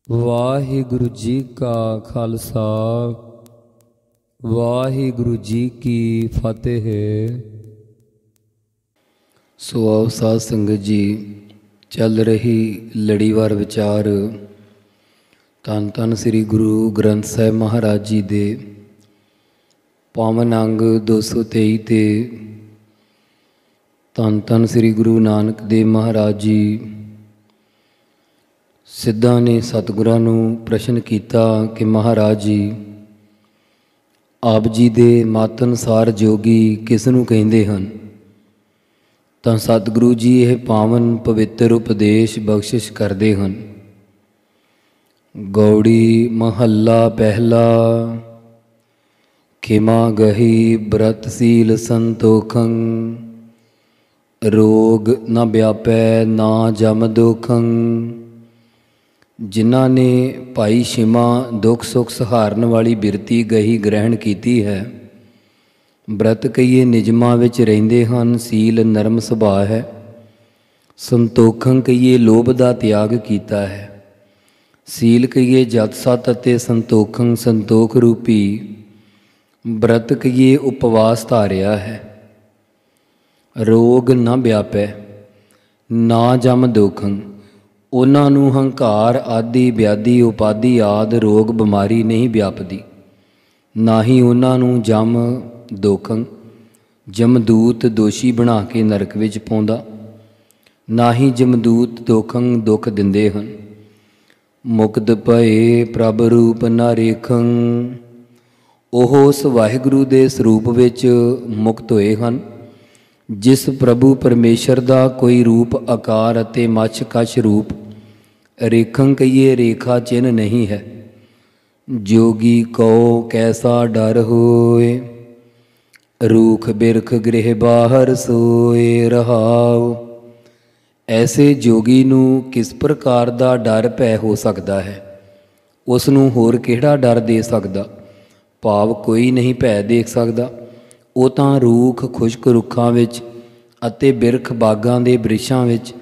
ਵਾਹਿਗੁਰੂ ਜੀ ਕਾ ਖਾਲਸਾ ਵਾਹਿਗੁਰੂ ਜੀ ਕੀ ਫਤਿਹ। ਸੋ ਆਓ ਸਾਧ ਸੰਗਤ ਜੀ, ਚੱਲ ਰਹੀ ਲੜੀਵਾਰ ਵਿਚਾਰ ਧੰਨ ਧੰਨ ਸ੍ਰੀ ਗੁਰੂ ਗ੍ਰੰਥ ਸਾਹਿਬ ਮਹਾਰਾਜ ਜੀ ਦੇ ਪਾਵਨ ਅੰਗ 223 ਤੇ ਧੰਨ ਧੰਨ ਸ੍ਰੀ ਗੁਰੂ ਨਾਨਕ ਦੇਵ ਮਹਾਰਾਜ ਜੀ ਸਿੱਧਾਂ ਨੇ ਸਤਿਗੁਰਾਂ ਨੂੰ ਪ੍ਰਸ਼ਨ ਕੀਤਾ ਕਿ ਮਹਾਰਾਜ ਜੀ, ਆਪ ਜੀ ਦੇ ਮਤ ਅਨੁਸਾਰ ਜੋਗੀ ਕਿਸ ਨੂੰ ਕਹਿੰਦੇ ਹਨ? ਤਾਂ ਸਤਿਗੁਰੂ ਜੀ ਇਹ ਪਾਵਨ ਪਵਿੱਤਰ ਉਪਦੇਸ਼ ਬਖਸ਼ਿਸ਼ ਕਰਦੇ ਹਨ। ਗੌੜੀ ਮਹੱਲਾ ਪਹਿਲਾ। ਖਿਮਾ ਗਹੀ ਬ੍ਰਤ ਸੀਲ ਸੰਤੋਖੰ, ਰੋਗ ਨਾ ਵਿਆਪੈ ਨਾ ਜਮ ਦੋਖੰ। ਜਿਨ੍ਹਾਂ ਨੇ ਭਾਈ ਛਿਮਾ ਦੁੱਖ ਸੁੱਖ ਸਹਾਰਨ ਵਾਲੀ ਬਿਰਤੀ ਗਹੀ ਗ੍ਰਹਿਣ ਕੀਤੀ ਹੈ, ਬ੍ਰਤ ਕਈਏ ਨਿਯਮਾਂ ਵਿੱਚ ਰਹਿੰਦੇ ਹਨ, ਸੀਲ ਨਰਮ ਸੁਭਾਅ ਹੈ, ਸੰਤੋਖੰ ਕਈਏ ਲੋਭ ਦਾ ਤਿਆਗ ਕੀਤਾ ਹੈ। ਸੀਲ ਕਈਏ ਜਤ ਸਤ ਅਤੇ ਸੰਤੋਖੰ ਸੰਤੋਖ ਰੂਪੀ ਬ੍ਰਤ ਕਈਏ ਉਪਵਾਸ ਧਾਰਿਆ ਹੈ। ਰੋਗ ਨਾ ਵਿਆਪੈ ਨਾ ਜਮ ਦੋਖੰ, ਉਹਨਾਂ ਨੂੰ ਹੰਕਾਰ ਆਦਿ ਵਿਆਧੀ ਉਪਾਧੀ ਆਦਿ ਰੋਗ ਬਿਮਾਰੀ ਨਹੀਂ ਵਿਆਪਦੀ, ਨਾ ਹੀ ਉਹਨਾਂ ਨੂੰ ਜਮ ਦੋਖੰ ਜਮਦੂਤ ਦੋਸ਼ੀ ਬਣਾ ਕੇ ਨਰਕ ਵਿੱਚ ਪਾਉਂਦਾ, ਨਾ ਹੀ ਜਮਦੂਤ ਦੋਖੰ ਦੁੱਖ ਦਿੰਦੇ ਹਨ। ਮੁਕਤ ਭਏ ਪ੍ਰਭ ਰੂਪ ਨਾ ਰੇਖੰ, ਉਹ ਉਸ ਵਾਹਿਗੁਰੂ ਦੇ ਸਰੂਪ ਵਿੱਚ ਮੁਕਤ ਹੋਏ ਹਨ, ਜਿਸ ਪ੍ਰਭੂ ਪਰਮੇਸ਼ਰ ਦਾ ਕੋਈ ਰੂਪ ਆਕਾਰ ਅਤੇ ਮੱਛ ਕੱਛ ਰੂਪ ਰੇਖੰ ਕਹੀਏ ਰੇਖਾ ਚਿੰਨ੍ਹ ਨਹੀਂ ਹੈ। ਜੋਗੀ ਕਉ ਕੈਸਾ ਡਰ ਹੋਏ, ਰੂਖ ਬਿਰਖ ਗ੍ਰਹਿ ਬਾਹਰ ਸੋਏ ਰਹਾਉ। ਐਸੇ ਜੋਗੀ ਨੂੰ ਕਿਸ ਪ੍ਰਕਾਰ ਦਾ ਡਰ ਭੈ ਹੋ ਸਕਦਾ ਹੈ? ਉਸ ਨੂੰ ਹੋਰ ਕਿਹੜਾ ਡਰ ਦੇ ਸਕਦਾ? ਭਾਵ ਕੋਈ ਨਹੀਂ ਭੈ ਦੇਖ ਸਕਦਾ। ਉਹ ਤਾਂ ਰੂਖ ਖੁਸ਼ਕ ਰੁੱਖਾਂ ਵਿੱਚ ਅਤੇ ਬਿਰਖ ਬਾਗਾਂ ਦੇ ਬ੍ਰਿਸ਼ਾਂ ਵਿੱਚ,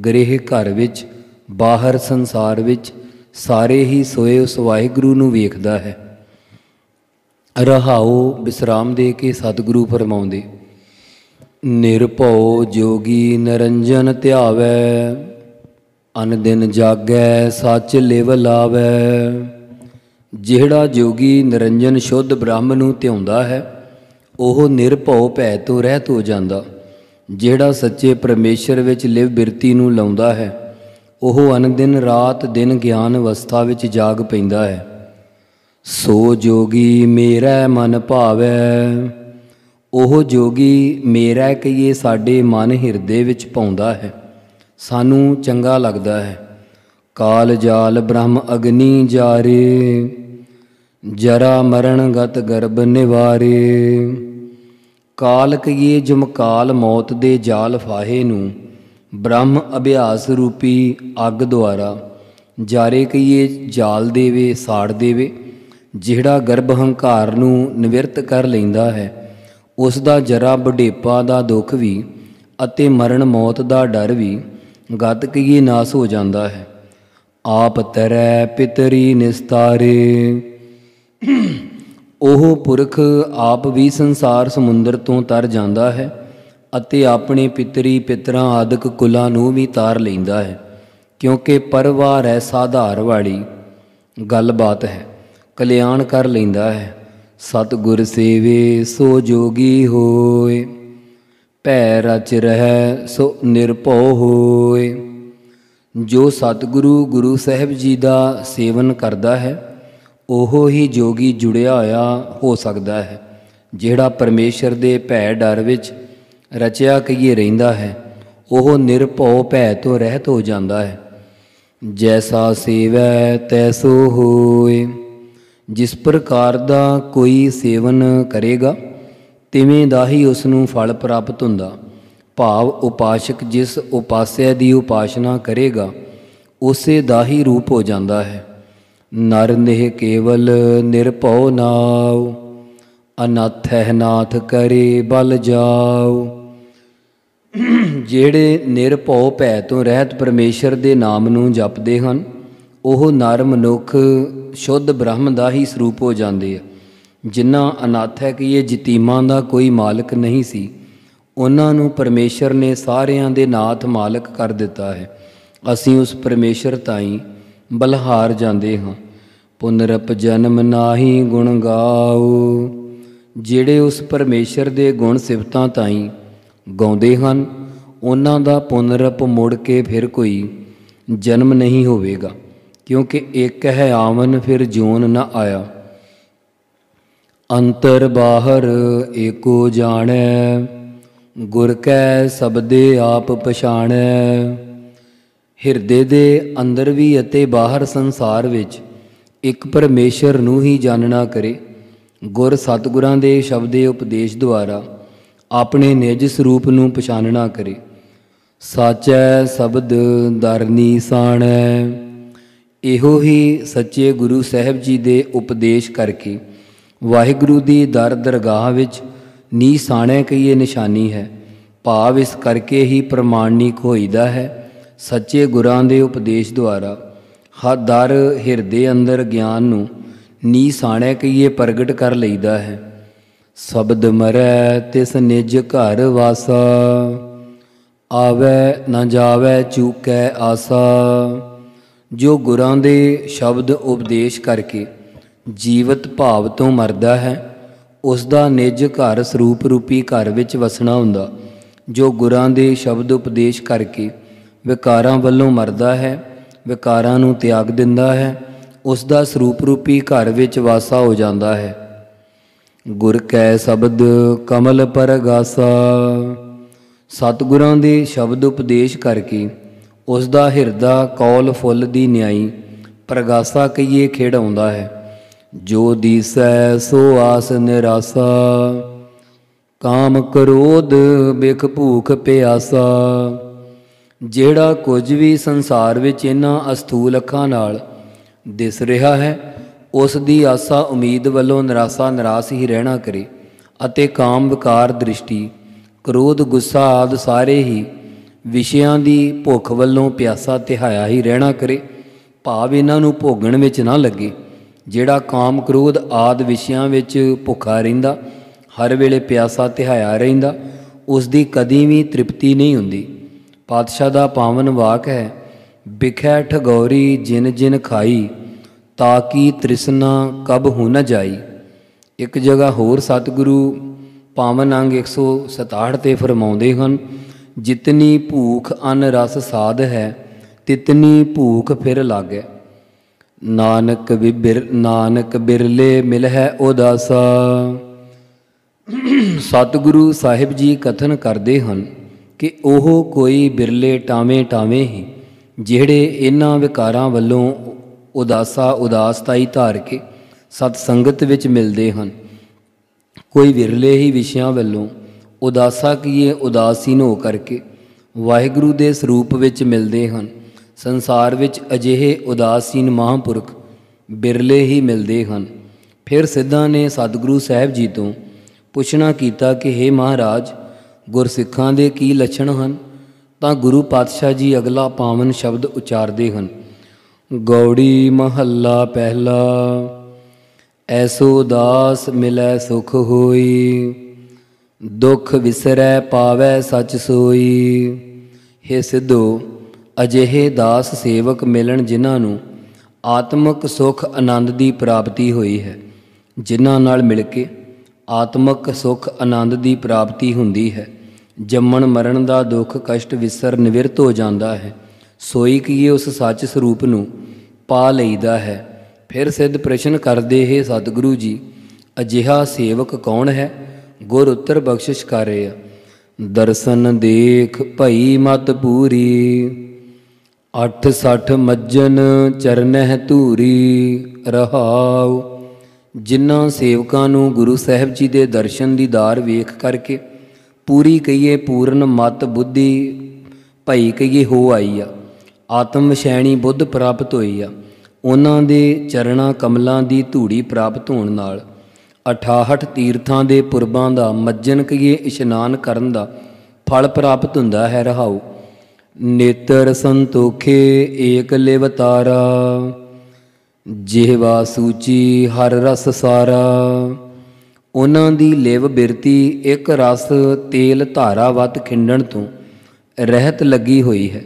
ਗ੍ਰਹਿ ਘਰ ਵਿੱਚ, ਬਾਹਰ ਸੰਸਾਰ ਵਿੱਚ ਸਾਰੇ ਹੀ ਸੋਏ ਉਸ ਵਾਹਿਗੁਰੂ ਨੂੰ ਵੇਖਦਾ ਹੈ। ਰਹਾਉ ਵਿਸਰਾਮ ਦੇ ਕੇ ਸਤਿਗੁਰੂ ਫਰਮਾਉਂਦੇ, ਨਿਰਭਉ ਜੋਗੀ ਨਿਰੰਜਨ ਧਿਆਵੈ, ਅਨ ਦਿਨ ਜਾਗੈ ਸੱਚ ਲਿਵ ਲਾਵੈ। ਜਿਹੜਾ ਜੋਗੀ ਨਿਰੰਜਨ ਸ਼ੁੱਧ ਬ੍ਰਹਮ ਨੂੰ ਧਿਆਉਂਦਾ ਹੈ, ਉਹ ਨਿਰਭਉ ਭੈ ਤੋਂ ਰਹਿਤ ਹੋ ਜਾਂਦਾ। ਜਿਹੜਾ ਸੱਚੇ ਪਰਮੇਸ਼ਰ ਵਿੱਚ ਲਿਵ ਬਿਰਤੀ ਨੂੰ ਲਾਉਂਦਾ ਹੈ, ਉਹ ਅਨਦਿਨ ਰਾਤ ਦਿਨ ਗਿਆਨ ਅਵਸਥਾ ਵਿੱਚ ਜਾਗ ਪੈਂਦਾ ਹੈ। ਸੋ ਜੋਗੀ ਮੇਰਾ ਮਨ ਭਾਵੈ, ਉਹ ਜੋਗੀ ਮੇਰਾ ਕਹੀਏ ਸਾਡੇ ਮਨ ਹਿਰਦੇ ਵਿੱਚ ਪਾਉਂਦਾ ਹੈ, ਸਾਨੂੰ ਚੰਗਾ ਲੱਗਦਾ ਹੈ। ਕਾਲ ਜਾਲ ਬ੍ਰਹਮ ਅਗਨੀ ਜਾਰੇ, ਜਰਾ ਮਰਨ ਗਤ ਗਰਭ ਨਿਵਾਰੇ। ਕਾਲ ਕਹੀਏ ਜਮਕਾਲ ਮੌਤ ਦੇ ਜਾਲ ਫਾਹੇ ਨੂੰ ਬ੍ਰਹਮ ਅਭਿਆਸ ਰੂਪੀ ਅੱਗ ਦੁਆਰਾ ਜਾਰੇ ਕਹੀਏ ਜਾਲ ਦੇਵੇ, ਸਾੜ ਦੇਵੇ। ਜਿਹੜਾ ਗਰਭ ਹੰਕਾਰ ਨੂੰ ਨਿਵਰਤ ਕਰ ਲੈਂਦਾ ਹੈ, ਉਸ ਦਾ ਜਰਾ ਬੁਢੇਪਾ ਦਾ ਦੁੱਖ ਵੀ ਅਤੇ ਮਰਨ ਮੌਤ ਦਾ ਡਰ ਵੀ ਗਤ ਕਹੀਏ ਨਾਸ ਹੋ ਜਾਂਦਾ ਹੈ। ਆਪ ਤਰੈ ਪਿਤਰੀ ਨਿਸਤਾਰੇ, ਉਹ ਪੁਰਖ ਆਪ ਵੀ ਸੰਸਾਰ ਸਮੁੰਦਰ ਤੋਂ ਤਰ ਜਾਂਦਾ ਹੈ ਅਤੇ ਆਪਣੇ ਪਿਤਰੀ ਪਿਤਰਾਂ ਆਦਿਕ ਕੁਲਾਂ ਨੂੰ ਵੀ ਤਾਰ ਲੈਂਦਾ ਹੈ, ਕਿਉਂਕਿ ਪਰਵਾਰ ਹੈ ਸਾਧਾਰ ਵਾਲੀ ਗੱਲਬਾਤ ਹੈ, ਕਲਿਆਣ ਕਰ ਲੈਂਦਾ ਹੈ। ਸਤਿਗੁਰ ਸੇਵੇ ਸੋ ਜੋਗੀ ਹੋਏ, ਭੈ ਰਚ ਰਹਿ ਸੋ ਨਿਰਭਉ ਹੋਏ। ਜੋ ਸਤਿਗੁਰੂ ਗੁਰੂ ਸਾਹਿਬ ਜੀ ਦਾ ਸੇਵਨ ਕਰਦਾ ਹੈ, ਉਹ ਹੀ ਜੋਗੀ ਜੁੜਿਆ ਹੋਇਆ ਹੋ ਸਕਦਾ ਹੈ। ਜਿਹੜਾ ਪਰਮੇਸ਼ਰ ਦੇ ਭੈ ਡਰ ਵਿੱਚ ਰਚਿਆ ਕਹੀਏ ਰਹਿੰਦਾ ਹੈ, ਉਹ ਨਿਰਭਉ ਭੈ ਤੋਂ ਰਹਿਤ ਹੋ ਜਾਂਦਾ ਹੈ। ਜੈਸਾ ਸੇਵੈ ਤੈਸੋ ਹੋਏ, ਜਿਸ ਪ੍ਰਕਾਰ ਦਾ ਕੋਈ ਸੇਵਨ ਕਰੇਗਾ, ਤਿਵੇਂ ਦਾ ਹੀ ਉਸ ਨੂੰ ਫਲ ਪ੍ਰਾਪਤ ਹੁੰਦਾ। ਭਾਵ ਉਪਾਸ਼ਕ ਜਿਸ ਉਪਾਸਿਆ ਦੀ ਉਪਾਸਨਾ ਕਰੇਗਾ, ਉਸੇ ਦਾ ਹੀ ਰੂਪ ਹੋ ਜਾਂਦਾ ਹੈ। ਨਰ ਨਿਹ ਕੇਵਲ ਨਿਰਭਉ ਨਾਉ, ਅਨਾਥਹਿ ਨਾਥ ਕਰੇ ਬਲ ਜਾਉ। ਜਿਹੜੇ ਨਿਰਭਉ ਭੈ ਤੋਂ ਰਹਿਤ ਪਰਮੇਸ਼ਰ ਦੇ ਨਾਮ ਨੂੰ ਜਪਦੇ ਹਨ, ਉਹ ਨਰ ਮਨੁੱਖ ਸ਼ੁੱਧ ਬ੍ਰਹਮ ਦਾ ਹੀ ਸਰੂਪ ਹੋ ਜਾਂਦੇ ਆ। ਜਿਨ੍ਹਾਂ ਅਨਾਥ ਹੈ ਕਿ ਇਹ ਜਤੀਮਾਂ ਦਾ ਕੋਈ ਮਾਲਕ ਨਹੀਂ ਸੀ, ਉਹਨਾਂ ਨੂੰ ਪਰਮੇਸ਼ਰ ਨੇ ਸਾਰਿਆਂ ਦੇ ਨਾਥ ਮਾਲਕ ਕਰ ਦਿੱਤਾ ਹੈ। ਅਸੀਂ ਉਸ ਪਰਮੇਸ਼ਰ ਤਾਈਂ ਬਲਹਾਰ ਜਾਂਦੇ ਹਾਂ। ਪੁਨਰਪ ਜਨਮ ਨਾਹੀ ਗੁਣ ਗਾਓ। ਜਿਹੜੇ ਉਸ ਪਰਮੇਸ਼ਰ ਦੇ ਗੁਣ ਸਿਫਤਾਂ ਤਾਈਂ ਗਾਉਂਦੇ ਹਨ, ਉਹਨਾਂ ਦਾ ਪੁਨਰਪ ਮੁੜ ਕੇ ਫਿਰ ਕੋਈ ਜਨਮ ਨਹੀਂ ਹੋਵੇਗਾ, ਕਿਉਂਕਿ ਇੱਕ ਹੈ ਆਵਨ ਫਿਰ ਜੋਨ ਨਾ ਆਇਆ। ਅੰਤਰ ਬਾਹਰ ਏਕੋ ਜਾਣੈ, ਗੁਰ ਕੈ ਸਬਦੇ ਆਪ ਪਛਾਣੈ। ਹਿਰਦੇ ਦੇ ਅੰਦਰ ਵੀ ਅਤੇ ਬਾਹਰ ਸੰਸਾਰ ਵਿੱਚ ਇੱਕ ਪਰਮੇਸ਼ਰ ਨੂੰ ਹੀ ਜਾਣਨਾ ਕਰੇ। ਗੁਰ ਸਤਿਗੁਰਾਂ ਦੇ ਸ਼ਬਦੇ ਉਪਦੇਸ਼ ਦੁਆਰਾ ਆਪਣੇ ਨਿਜ ਸਰੂਪ ਨੂੰ ਪਛਾਣਨਾ ਕਰੇ। ਸਾਚੈ ਸ਼ਬਦ ਦਰ ਨੀਸਾਣੈ। ਇਹੋ ਹੀ ਸੱਚੇ ਗੁਰੂ ਸਾਹਿਬ ਜੀ ਦੇ ਉਪਦੇਸ਼ ਕਰਕੇ ਵਾਹਿਗੁਰੂ ਦੀ ਦਰ ਦਰਗਾਹ ਵਿੱਚ ਨੀਸਾਣੈ ਕਹੀਏ ਨਿਸ਼ਾਨੀ ਹੈ। ਭਾਵ ਇਸ ਕਰਕੇ ਹੀ ਪ੍ਰਮਾਣਿਕ ਹੋਈਦਾ ਹੈ। ਸੱਚੇ ਗੁਰਾਂ ਦੇ ਉਪਦੇਸ਼ ਦੁਆਰਾ ਦਰ ਹਿਰਦੇ ਅੰਦਰ ਗਿਆਨ ਨੂੰ ਨੀਸਾਣੈ ਕਹੀਏ ਪ੍ਰਗਟ ਕਰ ਲਈਦਾ ਹੈ। ਸ਼ਬਦ ਮਰੈ ਤਿਸ ਨਿਜ ਘਰ ਵਾਸਾ, ਆਵੈ ਨਾ ਜਾਵੈ ਚੂਕੈ ਆਸਾ। ਜੋ ਗੁਰਾਂ ਦੇ ਸ਼ਬਦ ਉਪਦੇਸ਼ ਕਰਕੇ ਜੀਵਤ ਭਾਵ ਤੋਂ ਮਰਦਾ ਹੈ, ਉਸ ਦਾ ਨਿਜ ਘਰ ਸਰੂਪ ਰੂਪੀ ਘਰ ਵਿੱਚ ਵਸਣਾ ਹੁੰਦਾ। ਜੋ ਗੁਰਾਂ ਦੇ ਸ਼ਬਦ ਉਪਦੇਸ਼ ਕਰਕੇ ਵਿਕਾਰਾਂ ਵੱਲੋਂ ਮਰਦਾ ਹੈ, ਵਿਕਾਰਾਂ ਨੂੰ ਤਿਆਗ ਦਿੰਦਾ ਹੈ, ਉਸ ਦਾ ਸਰੂਪ ਰੂਪੀ ਘਰ ਵਿੱਚ ਵਾਸਾ ਹੋ ਜਾਂਦਾ ਹੈ। ਗੁਰ ਕੈ ਸ਼ਬਦ ਕਮਲ ਪਰਗਾਸਾ। ਸਤਿਗੁਰਾਂ ਦੇ ਸ਼ਬਦ ਉਪਦੇਸ਼ ਕਰਕੇ ਉਸ ਦਾ ਹਿਰਦਾ ਕੌਲ ਫੁੱਲ ਦੀ ਨਿਆਈ ਪ੍ਰਗਾਸਾ ਕਹੀਏ ਖੇਡਾਉਂਦਾ ਹੈ। ਜੋ ਦੀਸੈ ਸੋ ਆਸ ਨਿਰਾਸਾ, ਕਾਮ ਕ੍ਰੋਧ ਬਿਖ ਭੂਖ ਪਿਆਸਾ। ਜਿਹੜਾ ਕੁਝ ਵੀ ਸੰਸਾਰ ਵਿੱਚ ਇਹਨਾਂ ਅਸਥੂਲ ਅੱਖਾਂ ਨਾਲ ਦਿਸ ਰਿਹਾ ਹੈ, ਉਸ ਦੀ ਆਸਾ ਉਮੀਦ ਵੱਲੋਂ ਨਿਰਾਸਾ ਨਿਰਾਸ ਹੀ ਰਹਿਣਾ ਕਰੇ ਅਤੇ ਕਾਮ ਵਿਕਾਰ ਦ੍ਰਿਸ਼ਟੀ ਕ੍ਰੋਧ ਗੁੱਸਾ ਆਦਿ ਸਾਰੇ ਹੀ ਵਿਸ਼ਿਆਂ ਦੀ ਭੁੱਖ ਵੱਲੋਂ ਪਿਆਸਾ ਤਿਹਾਇਆ ਹੀ ਰਹਿਣਾ ਕਰੇ। ਭਾਵ ਇਹਨਾਂ ਨੂੰ ਭੋਗਣ ਵਿੱਚ ਨਾ ਲੱਗੇ। ਜਿਹੜਾ ਕਾਮ ਕ੍ਰੋਧ ਆਦਿ ਵਿਸ਼ਿਆਂ ਵਿੱਚ ਭੁੱਖਾ ਰਹਿੰਦਾ, ਹਰ ਵੇਲੇ ਪਿਆਸਾ ਤਿਹਾਇਆ ਰਹਿੰਦਾ, ਉਸ ਦੀ ਕਦੀ ਵੀ ਤ੍ਰਿਪਤੀ ਨਹੀਂ ਹੁੰਦੀ। ਪਾਤਸ਼ਾਹ ਦਾ ਪਾਵਨ ਵਾਕ ਹੈ, ਬਿਖੈ ਠਗੌਰੀ ਜਿਨ ਜਿਨ ਖਾਈ, ਤਾਕੀ ਤ੍ਰਿਸ਼ਨਾ ਕਬ ਹੋ ਨ ਜਾਈ। ਇੱਕ ਜਗ੍ਹਾ ਹੋਰ ਸਤਿਗੁਰੂ ਪਾਵਨ ਅੰਗ 167 ਤੇ ਫਰਮਾਉਂਦੇ ਹਨ, ਜਿਤਨੀ ਭੂਖ ਅਨ ਰਸ ਸਾਧ ਹੈ, ਤਿਤਨੀ ਭੂਖ ਫਿਰ ਲਾਗੈ। ਨਾਨਕ ਬਿਰਲੇ ਮਿਲਹਿ ਉਦਾਸਾ। ਸਤਿਗੁਰੂ ਸਾਹਿਬ ਜੀ ਕਥਨ ਕਰਦੇ ਹਨ ਕਿ ਉਹ ਕੋਈ ਬਿਰਲੇ ਟਾਵੇਂ ਟਾਵੇਂ ਹੀ ਜਿਹੜੇ ਇਹਨਾਂ ਵਿਕਾਰਾਂ ਵੱਲੋਂ ਉਦਾਸਤਾਈ ਧਾਰ ਕੇ ਸਤ ਸੰਗਤ ਵਿੱਚ ਮਿਲਦੇ ਹਨ। ਕੋਈ ਵਿਰਲੇ ਹੀ ਵਿਸ਼ਿਆਂ ਵੱਲੋਂ ਉਦਾਸਾ ਕੀਏ ਉਦਾਸੀਨ ਹੋ ਕਰਕੇ ਵਾਹਿਗੁਰੂ ਦੇ ਸਰੂਪ ਵਿੱਚ ਮਿਲਦੇ ਹਨ। ਸੰਸਾਰ ਵਿੱਚ ਅਜਿਹੇ ਉਦਾਸੀਨ ਮਹਾਂਪੁਰਖ ਬਿਰਲੇ ਹੀ ਮਿਲਦੇ ਹਨ। ਫਿਰ ਸਿੱਧਾਂ ਨੇ ਸਤਿਗੁਰੂ ਸਾਹਿਬ ਜੀ ਤੋਂ ਪੁੱਛਣਾ ਕੀਤਾ ਕਿ ਹੇ ਮਹਾਰਾਜ, ਗੁਰਸਿੱਖਾਂ ਦੇ ਕੀ ਲੱਛਣ ਹਨ? ਤਾਂ ਗੁਰੂ ਪਾਤਸ਼ਾਹ ਜੀ ਅਗਲਾ ਪਾਵਨ ਸ਼ਬਦ ਉਚਾਰਦੇ ਹਨ, ਗੌੜੀ ਮਹੱਲਾ ਪਹਿਲਾ। ਐਸੋ ਦਾਸ ਮਿਲੈ ਸੁਖ ਹੋਈ, ਦੁੱਖ ਵਿਸਰੈ ਪਾਵੈ ਸਚ ਸੋਈ। ਹੇ ਸਿੱਧੋ, ਅਜਿਹੇ ਦਾਸ ਸੇਵਕ ਮਿਲਣ ਜਿਨ੍ਹਾਂ ਨੂੰ ਆਤਮਿਕ ਸੁਖ ਆਨੰਦ ਦੀ ਪ੍ਰਾਪਤੀ ਹੋਈ ਹੈ, ਜਿਨ੍ਹਾਂ ਨਾਲ ਮਿਲ ਕੇ ਆਤਮਿਕ ਸੁਖ ਆਨੰਦ ਦੀ ਪ੍ਰਾਪਤੀ ਹੁੰਦੀ ਹੈ। ਜੰਮਣ ਮਰਨ ਦਾ ਦੁੱਖ ਕਸ਼ਟ ਵਿਸਰ ਨਿਵਰਤ ਹੋ ਜਾਂਦਾ ਹੈ। ਸੋਈ ਕੀਏ ਉਸ ਸੱਚ ਸਰੂਪ ਨੂੰ ਪਾ ਲਈਦਾ ਹੈ। ਫਿਰ ਸਿੱਧ ਪ੍ਰਸ਼ਨ ਕਰਦੇ, ਹੈ ਸਤਿਗੁਰੂ ਜੀ, ਅਜਿਹਾ ਸੇਵਕ ਕੌਣ ਹੈ? ਗੁਰ ਉੱਤਰ ਬਖਸ਼ਿਸ਼ ਕਰ ਰਹੇ ਆ, ਦਰਸ਼ਨ ਦੇਖ ਭਈ ਮਤ ਪੂਰੀ, 860 ਮੱਜਨ ਚਰਨਹਿ ਧੂਰੀ ਰਹਾਉ। ਜਿਨ੍ਹਾਂ ਸੇਵਕਾਂ ਨੂੰ ਗੁਰੂ ਸਾਹਿਬ ਜੀ ਦੇ ਦਰਸ਼ਨ ਦੀਦਾਰ ਵੇਖ ਕਰਕੇ ਪੂਰੀ ਕਹੀਏ ਪੂਰਨ ਮਤ ਬੁੱਧੀ ਭਈ ਕਹੀਏ ਹੋ ਆਈ ਆ, ਆਤਮ ਵਿਸ਼ੈਣੀ ਬੁੱਧ ਪ੍ਰਾਪਤ ਹੋਈ ਆ, ਉਹਨਾਂ ਦੇ ਚਰਨਾਂ ਕਮਲਾਂ ਦੀ ਧੂੜੀ ਪ੍ਰਾਪਤ ਹੋਣ ਨਾਲ 68 ਤੀਰਥਾਂ ਦੇ ਪੁਰਬਾਂ ਦਾ ਮੱਜਨ ਕਹੀਏ ਇਸ਼ਨਾਨ ਕਰਨ ਦਾ ਫਲ ਪ੍ਰਾਪਤ ਹੁੰਦਾ ਹੈ। ਰਹਾਉ ਨੇਤਰ ਸੰਤੋਖੇ ਏਕ ਲਿਵ ਤਾਰਾ, ਜਿਹਵਾ ਸੂਚੀ ਹਰ ਰਸ ਸਾਰਾ। ਉਹਨਾਂ ਦੀ ਲਿਵ ਬਿਰਤੀ ਇੱਕ ਰਸ ਤੇਲ ਧਾਰਾਵਤ ਖਿੰਡਣ ਤੋਂ ਰਹਿਤ ਲੱਗੀ ਹੋਈ ਹੈ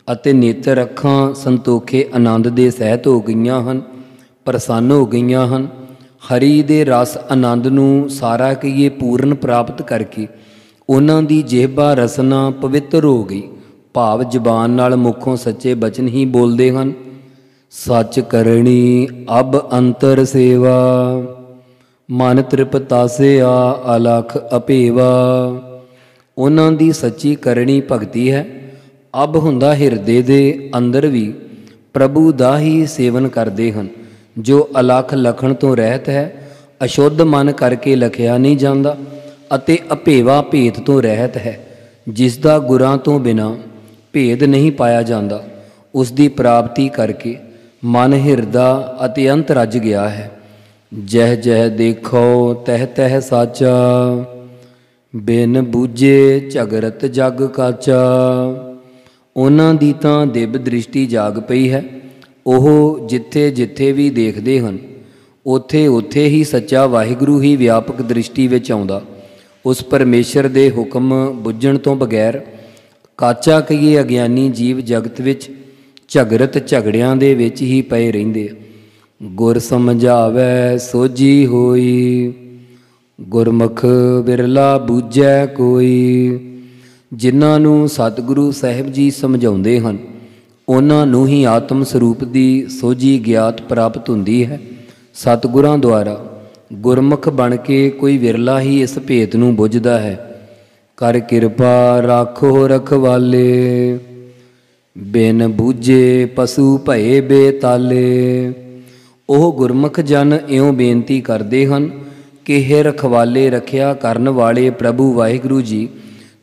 ਅਤੇ ਨੇਤਰ ਅੱਖਾਂ ਸੰਤੋਖੇ ਆਨੰਦ ਦੇ ਸਹਿਤ ਹੋ ਗਈਆਂ ਹਨ, ਪ੍ਰਸੰਨ ਹੋ ਗਈਆਂ ਹਨ। ਹਰੀ ਦੇ ਰਸ ਆਨੰਦ ਨੂੰ ਸਾਰਾ ਕਹੀਏ ਪੂਰਨ ਪ੍ਰਾਪਤ ਕਰਕੇ ਉਹਨਾਂ ਦੀ ਜਿਹਬਾ ਰਸਨਾ ਪਵਿੱਤਰ ਹੋ ਗਈ। ਭਾਵ ਜ਼ਬਾਨ ਨਾਲ ਮੁਖੋਂ ਸੱਚੇ ਬਚਨ ਹੀ ਬੋਲਦੇ ਹਨ। ਸੱਚ ਕਰਨੀ ਅਬ ਅੰਤਰ ਸੇਵਾ, ਮਨ ਤ੍ਰਿਪਤਾਸਿਆ ਅਲਖ ਅਭੇਵਾ। ਉਹਨਾਂ ਦੀ ਸੱਚੀ ਕਰਨੀ ਭਗਤੀ ਹੈ। ਅਬ ਹੁੰਦਾ ਹਿਰਦੇ ਦੇ ਅੰਦਰ ਵੀ ਪ੍ਰਭੂ ਦਾ ਹੀ ਸੇਵਨ ਕਰਦੇ ਹਨ, ਜੋ ਅਲਖ ਲਖਣ ਤੋਂ ਰਹਿਤ ਹੈ, ਅਸ਼ੁੱਧ ਮਨ ਕਰਕੇ ਲਖਿਆ ਨਹੀਂ ਜਾਂਦਾ ਅਤੇ ਅਭੇਵਾ ਭੇਦ ਤੋਂ ਰਹਿਤ ਹੈ, ਜਿਸ ਦਾ ਗੁਰਾਂ ਤੋਂ ਬਿਨਾਂ ਭੇਦ ਨਹੀਂ ਪਾਇਆ ਜਾਂਦਾ। ਉਸ ਦੀ ਪ੍ਰਾਪਤੀ ਕਰਕੇ ਮਨ ਹਿਰਦਾ ਅਤੇ ਅੰਤ ਰੱਜ ਗਿਆ ਹੈ। ਜਹ ਜਹ ਦੇਖੋ ਤਹ ਤਹ ਸਾਚਾ, ਬਿਨ ਬੂਝੇ ਝਗਰਤ ਜਗ ਕਾਚਾ। ਉਹਨਾਂ ਦੀ ਤਾਂ ਦਿਵ ਦ੍ਰਿਸ਼ਟੀ ਜਾਗ ਪਈ ਹੈ। ਉਹ ਜਿੱਥੇ ਜਿੱਥੇ ਵੀ ਦੇਖਦੇ ਹਨ, ਉੱਥੇ ਉੱਥੇ ਹੀ ਸੱਚਾ ਵਾਹਿਗੁਰੂ ਹੀ ਵਿਆਪਕ ਦ੍ਰਿਸ਼ਟੀ ਵਿੱਚ ਆਉਂਦਾ। ਉਸ ਪਰਮੇਸ਼ਰ ਦੇ ਹੁਕਮ ਬੁੱਝਣ ਤੋਂ ਬਗੈਰ ਕਾਚਾ ਕਹੀਏ ਅਗਿਆਨੀ ਜੀਵ ਜਗਤ ਵਿੱਚ ਝਗਰਤ ਝਗੜਿਆਂ ਦੇ ਵਿੱਚ ਹੀ ਪਏ ਰਹਿੰਦੇ। ਗੁਰ ਸਮਝਾਵੈ ਸੋਝੀ ਹੋਈ, ਗੁਰਮੁਖ ਬਿਰਲਾ ਬੂਝੈ ਕੋਈ। ਜਿਨ੍ਹਾਂ ਨੂੰ ਸਤਿਗੁਰੂ ਸਾਹਿਬ ਜੀ ਸਮਝਾਉਂਦੇ ਹਨ, ਉਹਨਾਂ ਨੂੰ ਹੀ ਆਤਮ ਸਰੂਪ ਦੀ ਸੋਝੀ ਗਿਆਤ ਪ੍ਰਾਪਤ ਹੁੰਦੀ ਹੈ। ਸਤਿਗੁਰਾਂ ਦੁਆਰਾ ਗੁਰਮੁਖ ਬਣ ਕੇ ਕੋਈ ਵਿਰਲਾ ਹੀ ਇਸ ਭੇਤ ਨੂੰ ਬੁੱਝਦਾ ਹੈ। ਕਰ ਕਿਰਪਾ ਰਾਖੋ ਰਖਵਾਲੇ, ਬਿਨ ਬੂਝੇ ਪਸ਼ੂ ਭਏ ਬੇਤਾਲੇ। ਉਹ ਗੁਰਮੁਖ ਜਨ ਇਉਂ ਬੇਨਤੀ ਕਰਦੇ ਹਨ ਕਿ ਹੇ ਰਖਵਾਲੇ ਰੱਖਿਆ ਕਰਨ ਵਾਲੇ ਪ੍ਰਭੂ ਵਾਹਿਗੁਰੂ ਜੀ,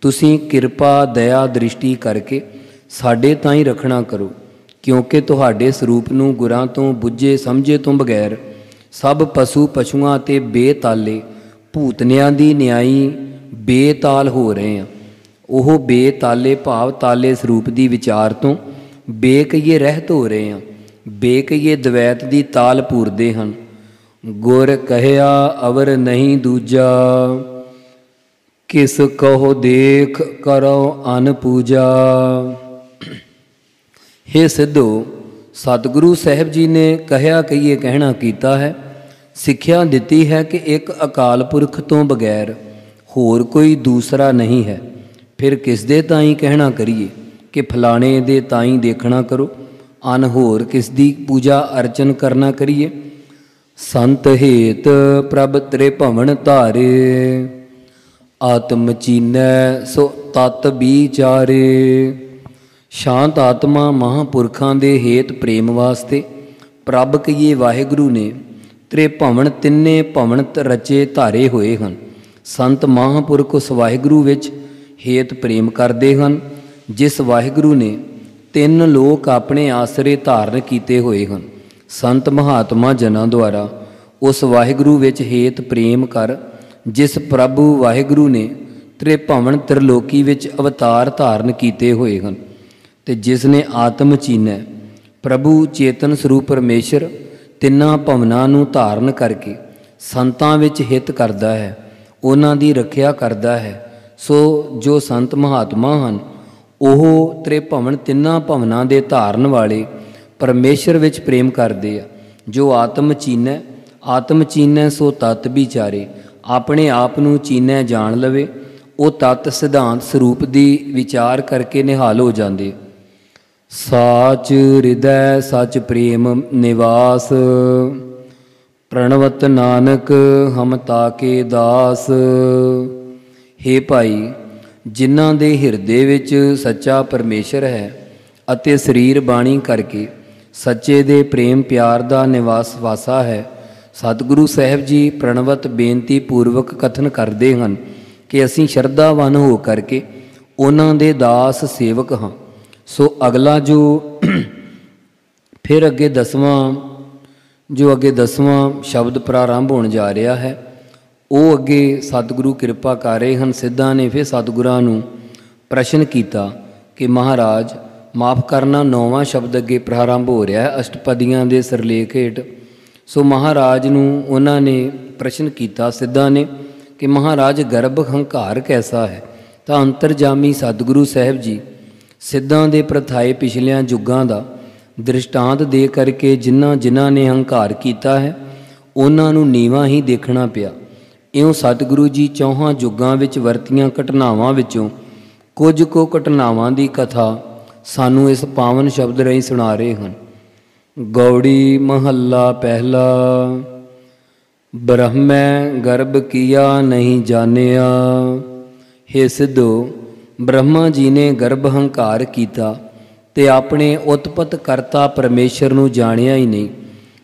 ਤੁਸੀਂ ਕਿਰਪਾ ਦਇਆ ਦ੍ਰਿਸ਼ਟੀ ਕਰਕੇ ਸਾਡੇ ਤਾਈਂ ਰੱਖਣਾ ਕਰੋ, ਕਿਉਂਕਿ ਤੁਹਾਡੇ ਸਰੂਪ ਨੂੰ ਗੁਰਾਂ ਤੋਂ ਬੁੱਝੇ ਸਮਝੇ ਤੋਂ ਬਗੈਰ ਸਭ ਪਸ਼ੂ ਪਸ਼ੂਆਂ ਅਤੇ ਬੇਤਾਲੇ ਭੂਤਨਿਆਂ ਦੀ ਨਿਆਈ ਬੇਤਾਲ ਹੋ ਰਹੇ ਆ। ਉਹ ਬੇਤਾਲੇ ਭਾਵ ਤਾਲੇ ਸਰੂਪ ਦੀ ਵਿਚਾਰ ਤੋਂ ਬੇਕਈਏ ਰਹਿਤ ਹੋ ਰਹੇ ਆ। ਬੇਕਈਏ ਦਵੈਤ ਦੀ ਤਾਲ ਪੂਰਦੇ ਹਨ। ਗੁਰ ਕਹਿਆ ਅਵਰ ਨਹੀਂ ਦੂਜਾ, ਕਿਸ ਕਹੋ ਦੇਖ ਕਰੋ ਅਨ ਪੂਜਾ। ਹੇ ਸਿੱਧੋ, ਸਤਿਗੁਰੂ ਸਾਹਿਬ ਜੀ ਨੇ ਕਹਿਆ ਕਹੀਏ ਕਹਿਣਾ ਕੀਤਾ ਹੈ, ਸਿੱਖਿਆ ਦਿੱਤੀ ਹੈ ਕਿ ਇੱਕ ਅਕਾਲ ਪੁਰਖ ਤੋਂ ਬਗੈਰ ਹੋਰ ਕੋਈ ਦੂਸਰਾ ਨਹੀਂ ਹੈ। ਫਿਰ ਕਿਸ ਦੇ ਤਾਈਂ ਕਹਿਣਾ ਕਰੀਏ ਕਿ ਫਲਾਣੇ ਦੇ ਤਾਈਂ ਦੇਖਣਾ ਕਰੋ, ਅਨ ਹੋਰ ਕਿਸ ਦੀ ਪੂਜਾ ਅਰਚਨ ਕਰਨਾ ਕਰੀਏ। ਸੰਤ ਹੇਤ ਪ੍ਰਭ ਤ੍ਰੇ ਭਵਨ ਧਾਰੇ, ਆਤਮ ਚੀਨੈ ਸੋ ਤਤ ਵਿਚਾਰੇ। ਸ਼ਾਂਤ ਆਤਮਾ ਮਹਾਂਪੁਰਖਾਂ ਦੇ ਹੇਤ ਪ੍ਰੇਮ ਵਾਸਤੇ ਪ੍ਰਭ ਕਹੀਏ ਵਾਹਿਗੁਰੂ ਨੇ ਤ੍ਰੇ ਭਵਨ ਤਿੰਨੇ ਭਵਨ ਰਚੇ ਧਾਰੇ ਹੋਏ ਹਨ। ਸੰਤ ਮਹਾਂਪੁਰਖ ਉਸ ਵਾਹਿਗੁਰੂ ਵਿੱਚ ਹੇਤ ਪ੍ਰੇਮ ਕਰਦੇ ਹਨ, ਜਿਸ ਵਾਹਿਗੁਰੂ ਨੇ ਤਿੰਨ ਲੋਕ ਆਪਣੇ ਆਸਰੇ ਧਾਰਨ ਕੀਤੇ ਹੋਏ ਹਨ। ਸੰਤ ਮਹਾਤਮਾ ਜਨਾਂ ਦੁਆਰਾ ਉਸ ਵਾਹਿਗੁਰੂ ਵਿੱਚ ਹੇਤ ਪ੍ਰੇਮ ਕਰ, ਜਿਸ ਪ੍ਰਭੂ ਵਾਹਿਗੁਰੂ ਨੇ ਤ੍ਰਿਭਵਨ ਤ੍ਰਿਲੋਕੀ ਵਿੱਚ ਅਵਤਾਰ ਧਾਰਨ ਕੀਤੇ ਹੋਏ ਹਨ, ਤੇ ਜਿਸ ਨੇ ਆਤਮ ਚੀਨੈ ਪ੍ਰਭੂ ਚੇਤਨ ਸਰੂਪ ਪਰਮੇਸ਼ਰ ਤਿੰਨਾਂ ਭਵਨਾਂ ਨੂੰ ਧਾਰਨ ਕਰਕੇ ਸੰਤਾਂ ਵਿੱਚ ਹਿੱਤ ਕਰਦਾ ਹੈ, ਉਹਨਾਂ ਦੀ ਰੱਖਿਆ ਕਰਦਾ ਹੈ। ਸੋ ਜੋ ਸੰਤ ਮਹਾਤਮਾ ਹਨ, ਉਹ ਤ੍ਰਿਭਵਨ ਤਿੰਨਾਂ ਭਵਨਾਂ ਦੇ ਧਾਰਨ ਵਾਲੇ ਪਰਮੇਸ਼ਰ ਵਿੱਚ ਪ੍ਰੇਮ ਕਰਦੇ ਆ। ਜੋ ਆਤਮ ਚੀਨੈ ਸੋ ਤਤ ਵਿਚਾਰੇ, ਆਪਣੇ ਆਪ ਨੂੰ ਚੀਨੈ ਜਾਣ ਲਵੇ, ਉਹ ਤਤ ਸਿਧਾਂਤ ਸਰੂਪ ਦੀ ਵਿਚਾਰ ਕਰਕੇ ਨਿਹਾਲ ਹੋ ਜਾਂਦੇ। ਸਾਚ ਹਿਰਦੈ ਸਚ ਪ੍ਰੇਮ ਨਿਵਾਸ, ਪ੍ਰਣਵਤ ਨਾਨਕ ਹਮ ਤਾਕੇ ਦਾਸ। ਹੇ ਭਾਈ, ਜਿਨ੍ਹਾਂ ਦੇ ਹਿਰਦੇ ਵਿੱਚ ਸੱਚਾ ਪਰਮੇਸ਼ਰ ਹੈ ਅਤੇ ਸਰੀਰ ਬਾਣੀ ਕਰਕੇ ਸੱਚੇ ਦੇ ਪ੍ਰੇਮ ਪਿਆਰ ਦਾ ਨਿਵਾਸ ਵਾਸਾ ਹੈ, ਸਤਿਗੁਰੂ ਸਾਹਿਬ ਜੀ ਪ੍ਰਣਵਤ ਬੇਨਤੀ ਪੂਰਵਕ ਕਥਨ ਕਰਦੇ ਹਨ ਕਿ ਅਸੀਂ ਸ਼ਰਧਾਵਾਨ ਹੋ ਕਰਕੇ ਉਹਨਾਂ ਦੇ ਦਾਸ ਸੇਵਕ ਹਾਂ। ਸੋ ਅਗਲਾ ਜੋ ਫਿਰ ਅੱਗੇ ਦਸਵਾਂ ਸ਼ਬਦ ਪ੍ਰਾਰੰਭ ਹੋਣ ਜਾ ਰਿਹਾ ਹੈ, ਉਹ ਅੱਗੇ ਸਤਿਗੁਰੂ ਕਿਰਪਾ ਕਰ ਰਹੇ ਹਨ। ਸਿੱਧਾਂ ਨੇ ਫਿਰ ਸਤਿਗੁਰਾਂ ਨੂੰ ਪ੍ਰਸ਼ਨ ਕੀਤਾ ਕਿ ਮਹਾਰਾਜ ਮਾਫ ਕਰਨਾ, 9ਵਾਂ ਸ਼ਬਦ ਅੱਗੇ ਪ੍ਰਾਰੰਭ ਹੋ ਰਿਹਾ ਹੈ ਅਸ਼ਟਪਦੀਆਂ ਦੇ ਸਿਰਲੇਖ ਹੇਠ। ਸੋ ਮਹਾਰਾਜ ਨੂੰ ਉਹਨਾਂ ਨੇ ਪ੍ਰਸ਼ਨ ਕੀਤਾ ਸਿੱਧਾਂ ਨੇ ਕਿ ਮਹਾਰਾਜ ਗਰਭ ਹੰਕਾਰ ਕੈਸਾ ਹੈ? ਤਾਂ ਅੰਤਰਜਾਮੀ ਸਤਿਗੁਰੂ ਸਾਹਿਬ ਜੀ ਸਿੱਧਾਂ ਦੇ ਪ੍ਰਥਾਏ ਪਿਛਲਿਆਂ ਯੁੱਗਾਂ ਦਾ ਦ੍ਰਿਸ਼ਟਾਂਤ ਦੇ ਕਰਕੇ ਜਿਨ੍ਹਾਂ ਨੇ ਹੰਕਾਰ ਕੀਤਾ ਹੈ ਉਹਨਾਂ ਨੂੰ ਨੀਵਾਂ ਹੀ ਦੇਖਣਾ ਪਿਆ। ਇਉਂ ਸਤਿਗੁਰੂ ਜੀ ਚੌਹਾਂ ਯੁੱਗਾਂ ਵਿੱਚ ਵਰਤੀਆਂ ਘਟਨਾਵਾਂ ਵਿੱਚੋਂ ਕੁਝ ਕੁ ਘਟਨਾਵਾਂ ਦੀ ਕਥਾ ਸਾਨੂੰ ਇਸ ਪਾਵਨ ਸ਼ਬਦ ਰਾਹੀਂ ਸੁਣਾ ਰਹੇ ਹਨ। ਗੌੜੀ ਮਹੱਲਾ ਪਹਿਲਾ। ਬ੍ਰਹਮੈ ਗਰਭ ਕੀਆ ਨਹੀਂ ਜਾਣਿਆ। ਹੇ ਸਿੱਧੋ, ਬ੍ਰਹਮਾ ਜੀ ਨੇ ਗਰਭ ਹੰਕਾਰ ਕੀਤਾ ਤੇ ਆਪਣੇ ਉਤਪਤ ਕਰਤਾ ਪਰਮੇਸ਼ਰ ਨੂੰ ਜਾਣਿਆ ਹੀ ਨਹੀਂ।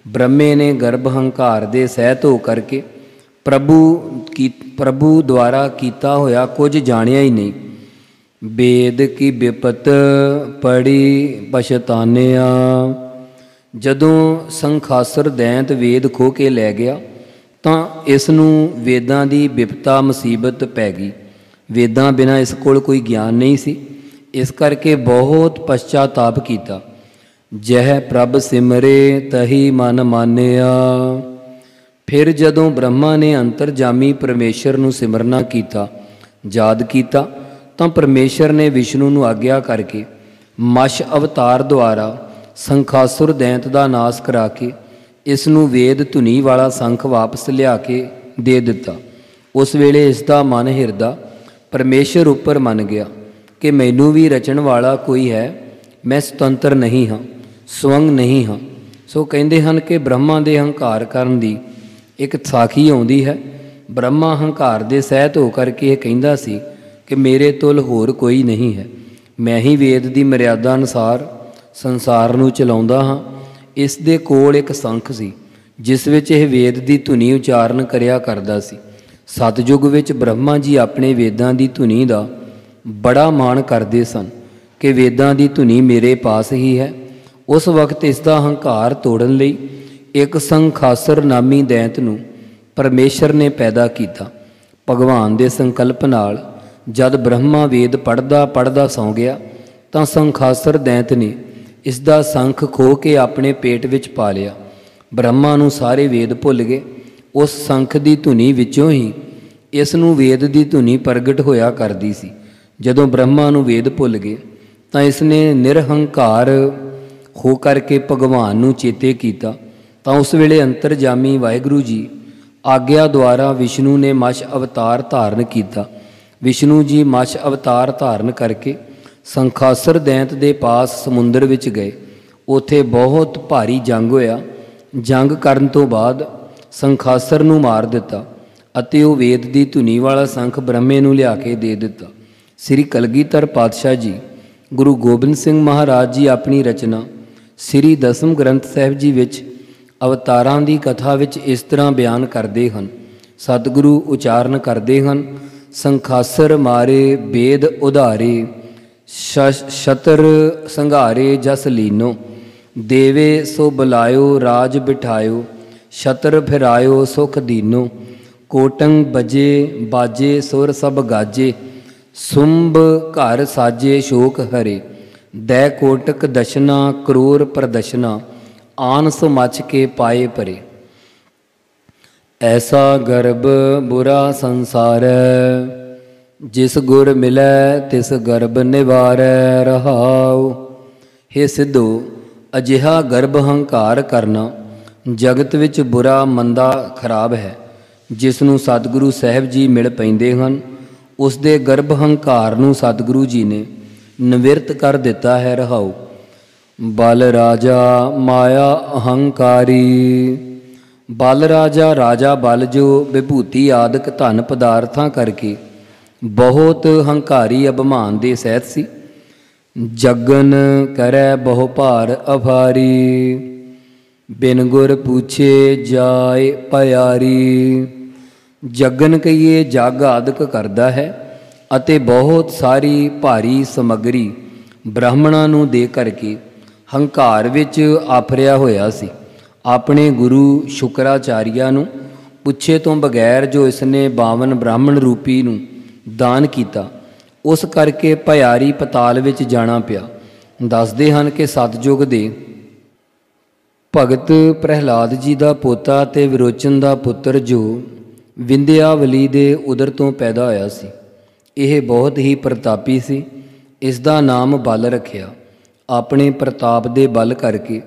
ਬ੍ਰਹਮੇ ਨੇ ਗਰਭ ਹੰਕਾਰ ਦੇ ਸਹਿਤ ਹੋ ਕਰਕੇ ਪ੍ਰਭੂ ਦੁਆਰਾ ਕੀਤਾ ਹੋਇਆ ਕੁਝ ਜਾਣਿਆ ਹੀ ਨਹੀਂ। ਵੇਦ ਕੀ ਬਿਪਤ ਪੜੀ ਪਛਤਾਨਿਆ। ਜਦੋਂ ਸੰਖਾਸੁਰ ਦੈਂਤ ਵੇਦ ਖੋਹ ਕੇ ਲੈ ਗਿਆ ਤਾਂ ਇਸ ਨੂੰ ਵੇਦਾਂ ਦੀ ਬਿਪਤਾ ਮੁਸੀਬਤ ਪੈ ਗਈ। ਵੇਦਾਂ ਬਿਨਾਂ ਇਸ ਕੋਲ ਕੋਈ ਗਿਆਨ ਨਹੀਂ ਸੀ, ਇਸ ਕਰਕੇ ਬਹੁਤ ਪਛਤਾਤਾਪ ਕੀਤਾ। ਜਹ ਪ੍ਰਭ ਸਿਮਰੇ ਤਹੀ ਮਨ ਮਾਨਿਆ। ਫਿਰ ਜਦੋਂ ਬ੍ਰਹਮਾ ਨੇ ਅੰਤਰਜਾਮੀ ਪਰਮੇਸ਼ਰ ਨੂੰ ਸਿਮਰਨਾ ਕੀਤਾ, ਯਾਦ ਕੀਤਾ, ਤਾਂ ਪਰਮੇਸ਼ਰ ਨੇ ਵਿਸ਼ਨੂੰ ਨੂੰ ਆਗਿਆ ਕਰਕੇ ਮਛ ਅਵਤਾਰ ਦੁਆਰਾ ਸੰਖਾਸੁਰ ਦੈਂਤ ਦਾ ਨਾਸ ਕਰਾ ਕੇ ਇਸ ਨੂੰ ਵੇਦ ਧੁਨੀ ਵਾਲਾ ਸੰਖ ਵਾਪਸ ਲਿਆ ਕੇ ਦੇ ਦਿੱਤਾ। ਉਸ ਵੇਲੇ ਇਸ ਦਾ ਮਨ ਹਿਰਦਾ ਪਰਮੇਸ਼ਰ ਉੱਪਰ ਮੰਨ ਗਿਆ ਕਿ ਮੈਨੂੰ ਵੀ ਰਚਣ ਵਾਲਾ ਕੋਈ ਹੈ, ਮੈਂ ਸੁਤੰਤਰ ਨਹੀਂ ਹਾਂ, ਸਵੰਗ ਨਹੀਂ ਹਾਂ। ਸੋ ਕਹਿੰਦੇ ਹਨ ਕਿ ਬ੍ਰਹਮਾ ਦੇ ਹੰਕਾਰ ਕਰਨ ਦੀ ਇੱਕ ਸਾਖੀ ਆਉਂਦੀ ਹੈ। ਬ੍ਰਹਮਾ ਹੰਕਾਰ ਦੇ ਸਹਿਤ ਹੋ ਕਰਕੇ ਇਹ ਕਹਿੰਦਾ ਸੀ ਕਿ ਮੇਰੇ ਤੁਲ ਹੋਰ ਕੋਈ ਨਹੀਂ ਹੈ, ਮੈਂ ਹੀ ਵੇਦ ਦੀ ਮਰਿਆਦਾ ਅਨੁਸਾਰ ਸੰਸਾਰ ਨੂੰ ਚਲਾਉਂਦਾ ਹਾਂ। ਇਸ ਦੇ ਕੋਲ ਇੱਕ ਸੰਖ ਸੀ ਜਿਸ ਵਿੱਚ ਇਹ ਵੇਦ ਦੀ ਧੁਨੀ ਉਚਾਰਨ ਕਰਿਆ ਕਰਦਾ ਸੀ। ਸਤਯੁਗ ਵਿੱਚ ਬ੍ਰਹਮਾ ਜੀ ਆਪਣੇ ਵੇਦਾਂ ਦੀ ਧੁਨੀ ਦਾ ਬੜਾ ਮਾਣ ਕਰਦੇ ਸਨ ਕਿ ਵੇਦਾਂ ਦੀ ਧੁਨੀ ਮੇਰੇ ਪਾਸ ਹੀ ਹੈ। ਉਸ ਵਕਤ ਇਸ ਦਾ ਹੰਕਾਰ ਤੋੜਨ ਲਈ ਇੱਕ ਸੰਖਾਸੁਰ ਨਾਮੀ ਦੈਂਤ ਨੂੰ ਪਰਮੇਸ਼ਰ ਨੇ ਪੈਦਾ ਕੀਤਾ। ਭਗਵਾਨ ਦੇ ਸੰਕਲਪ ਨਾਲ ਜਦ ਬ੍ਰਹਮਾ ਵੇਦ ਪੜ੍ਹਦਾ ਸੌਂ ਗਿਆ ਤਾਂ ਸੰਖਾਸੁਰ ਦੈਂਤ ਨੇ ਇਸ ਦਾ ਸੰਖ ਖੋਹ ਕੇ ਆਪਣੇ ਪੇਟ ਵਿੱਚ ਪਾ ਲਿਆ। ਬ੍ਰਹਮਾ ਨੂੰ ਸਾਰੇ ਵੇਦ ਭੁੱਲ ਗਏ। ਉਸ ਸੰਖ ਦੀ ਧੁਨੀ ਵਿੱਚੋਂ ਹੀ ਇਸ ਨੂੰ ਵੇਦ ਦੀ ਧੁਨੀ ਪ੍ਰਗਟ ਹੋਇਆ ਕਰਦੀ ਸੀ। ਜਦੋਂ ਬ੍ਰਹਮਾ ਨੂੰ ਵੇਦ ਭੁੱਲ ਗਏ ਤਾਂ ਇਸ ਨੇ ਨਿਰਹੰਕਾਰ ਹੋ ਕਰਕੇ ਭਗਵਾਨ ਨੂੰ ਚੇਤੇ ਕੀਤਾ। ਤਾਂ ਉਸ ਵੇਲੇ ਅੰਤਰਜਾਮੀ ਵਾਹਿਗੁਰੂ ਜੀ ਆਗਿਆ ਦੁਆਰਾ ਵਿਸ਼ਨੂੰ ਨੇ ਮਛ ਅਵਤਾਰ ਧਾਰਨ ਕੀਤਾ। ਵਿਸ਼ਨੂੰ ਜੀ ਮਛ ਅਵਤਾਰ ਧਾਰਨ ਕਰਕੇ ਸੰਖਾਸੁਰ ਦੈਂਤ ਦੇ ਪਾਸ ਸਮੁੰਦਰ ਵਿੱਚ ਗਏ। ਉੱਥੇ ਬਹੁਤ ਭਾਰੀ ਜੰਗ ਹੋਇਆ। ਜੰਗ ਕਰਨ ਤੋਂ ਬਾਅਦ ਸੰਖਾਸੁਰ ਨੂੰ ਮਾਰ ਦਿੱਤਾ ਅਤੇ ਉਹ ਵੇਦ ਦੀ ਧੁਨੀ ਵਾਲਾ ਸੰਖ ਬ੍ਰਹਮੇ ਨੂੰ ਲਿਆ ਕੇ ਦੇ ਦਿੱਤਾ। ਸ੍ਰੀ ਕਲਗੀਧਰ ਪਾਤਸ਼ਾਹ ਜੀ ਗੁਰੂ ਗੋਬਿੰਦ ਸਿੰਘ ਮਹਾਰਾਜ ਜੀ ਆਪਣੀ ਰਚਨਾ ਸ੍ਰੀ ਦਸਮ ਗ੍ਰੰਥ ਸਾਹਿਬ ਜੀ ਵਿੱਚ ਅਵਤਾਰਾਂ ਦੀ ਕਥਾ ਵਿੱਚ ਇਸ ਤਰ੍ਹਾਂ ਬਿਆਨ ਕਰਦੇ ਹਨ। ਸਤਿਗੁਰੂ ਉਚਾਰਨ ਕਰਦੇ ਹਨ, ਸੰਖਾਸੁਰ ਮਾਰੇ ਵੇਦ ਉਧਾਰੇ, ਸ਼ਤਰ ਸੰਘਾਰੇ ਜਸ ਲੀਨੋ, ਦੇਵੇ ਸੋ ਬੁਲਾਇਓ ਰਾਜ ਬਿਠਾਇਓ, ਸ਼ਤਰ ਫਿਰਾਇਓ ਸੁਖ ਦੀਨੋ, ਕੋਟੰਗ ਬਜੇ ਬਾਜੇ ਸੁਰ ਸਭ ਗਾਜੇ, ਸੁੰਭ ਘਰ ਸਾਜੇ ਸ਼ੋਕ ਹਰੇ, ਦੈ ਕੋਟਕ ਦਸ਼ਨਾ ਕਰੂਰ ਪ੍ਰਦਸ਼ਨਾ, ਆਨ ਸੋ ਮਚ ਕੇ ਪਾਏ ਪਰੇ। ਐਸਾ ਗਰਭ ਬੁਰਾ ਸੰਸਾਰੈ, ਜਿਸ ਗੁਰ ਮਿਲੈ ਤਿਸ ਗਰਭ ਨਿਵਾਰੈ ਰਹਾਉ। ਹੇ ਸਿੱਧੋ, ਅਜਿਹਾ ਗਰਭ ਹੰਕਾਰ ਕਰਨਾ ਜਗਤ ਵਿੱਚ ਬੁਰਾ ਮੰਦਾ ਖਰਾਬ ਹੈ। ਜਿਸ ਨੂੰ ਸਤਿਗੁਰੂ ਸਾਹਿਬ ਜੀ ਮਿਲ ਪੈਂਦੇ ਹਨ ਉਸ ਦੇ ਗਰਭ ਹੰਕਾਰ ਨੂੰ ਸਤਿਗੁਰੂ ਜੀ ਨੇ ਨਿਵਿਰਤ ਕਰ ਦਿੱਤਾ ਹੈ ਰਹਾਉ। ਬਲ ਰਾਜਾ ਮਾਇਆ ਅਹੰਕਾਰੀ। ਬਲ ਰਾਜਾ, ਰਾਜਾ ਬਲ ਜੋ ਵਿਭੂਤੀ ਆਦਿਕ ਧਨ ਪਦਾਰਥਾਂ ਕਰਕੇ ਬਹੁਤ ਹੰਕਾਰੀ ਅਭਿਮਾਨ ਦੇ ਸਹਿਤ ਸੀ। ਜਗਨ ਕਰੈ ਬਹੁ ਭਾਰ ਅਭਾਰੀ, ਬਿਨ ਗੁਰ ਪੁੱਛੇ ਜਾਏ ਪਿਆਰੀ। ਜਗਨ ਕਹੀਏ ਜਗ ਆਦਿਕ ਕਰਦਾ ਹੈ ਅਤੇ ਬਹੁਤ ਸਾਰੀ ਭਾਰੀ ਸਮੱਗਰੀ ਬ੍ਰਾਹਮਣਾਂ ਨੂੰ ਦੇ ਕਰਕੇ ਹੰਕਾਰ ਵਿੱਚ ਆਫਰਿਆ ਹੋਇਆ ਸੀ। ਆਪਣੇ ਗੁਰੂ ਸ਼ੁਕਰਾਚਾਰੀਆ ਨੂੰ ਪੁੱਛੇ ਤੋਂ ਬਗੈਰ ਜੋ ਇਸਨੇ 52 ਬ੍ਰਾਹਮਣ ਰੂਪੀ ਨੂੰ ਦਾਨ ਕੀਤਾ, ਉਸ ਕਰਕੇ ਭਿਆਰੀ ਪਤਾਲ ਵਿੱਚ ਜਾਣਾ ਪਿਆ। ਦੱਸਦੇ ਹਨ ਕਿ ਸਤਜੁਗ ਦੇ ਭਗਤ ਪ੍ਰਹਿਲਾਦ ਜੀ ਦਾ ਪੋਤਾ ਅਤੇ ਵਿਰੋਚਨ ਦਾ ਪੁੱਤਰ ਜੋ ਵਿੰਧਿਆਵਲੀ ਦੇ ਉਦਰ ਤੋਂ ਪੈਦਾ ਹੋਇਆ ਸੀ, ਇਹ ਬਹੁਤ ਹੀ ਪ੍ਰਤਾਪੀ ਸੀ। ਇਸ ਦਾ ਨਾਮ ਬਲ ਰੱਖਿਆ। ਆਪਣੇ ਪ੍ਰਤਾਪ ਦੇ ਬਲ ਕਰਕੇ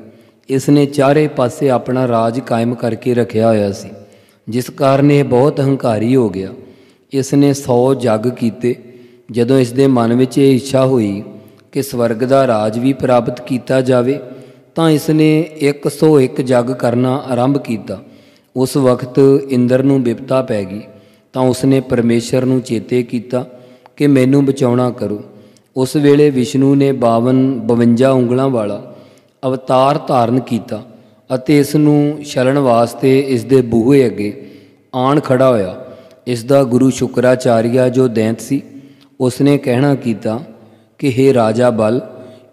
ਇਸ ਨੇ ਚਾਰੇ ਪਾਸੇ ਆਪਣਾ ਰਾਜ ਕਾਇਮ ਕਰਕੇ ਰੱਖਿਆ ਹੋਇਆ ਸੀ, ਜਿਸ ਕਾਰਨ ਇਹ ਬਹੁਤ ਹੰਕਾਰੀ ਹੋ ਗਿਆ। ਇਸ ਨੇ 100 ਯੱਗ ਕੀਤੇ। ਜਦੋਂ ਇਸ ਦੇ ਮਨ ਵਿੱਚ ਇਹ ਇੱਛਾ ਹੋਈ ਕਿ ਸਵਰਗ ਦਾ ਰਾਜ ਵੀ ਪ੍ਰਾਪਤ ਕੀਤਾ ਜਾਵੇ, ਤਾਂ ਇਸ ਨੇ 101 ਯੱਗ ਕਰਨਾ ਆਰੰਭ ਕੀਤਾ। ਉਸ ਵਕਤ ਇੰਦਰ ਨੂੰ ਬਿਪਤਾ ਪੈ ਗਈ, ਤਾਂ ਉਸ ਨੇ ਪਰਮੇਸ਼ਰ ਨੂੰ ਚੇਤੇ ਕੀਤਾ ਕਿ ਮੈਨੂੰ ਬਚਾਉਣਾ ਕਰੋ। ਉਸ ਵੇਲੇ ਵਿਸ਼ਨੂੰ ਨੇ 52 ਉਂਗਲਾਂ ਵਾਲਾ ਅਵਤਾਰ ਧਾਰਨ ਕੀਤਾ ਅਤੇ ਇਸ ਨੂੰ ਛਲਣ ਵਾਸਤੇ ਇਸ ਦੇ ਬੂਹੇ ਅੱਗੇ ਆਣ ਖੜਾ ਹੋਇਆ। ਇਸ ਦਾ ਗੁਰੂ ਸ਼ੁਕਰਾਚਾਰੀਆ ਜੋ ਦੈਂਤ ਸੀ, ਉਸ ਨੇ ਕਹਿਣਾ ਕੀਤਾ ਕਿ ਹੇ ਰਾਜਾ ਬਲ,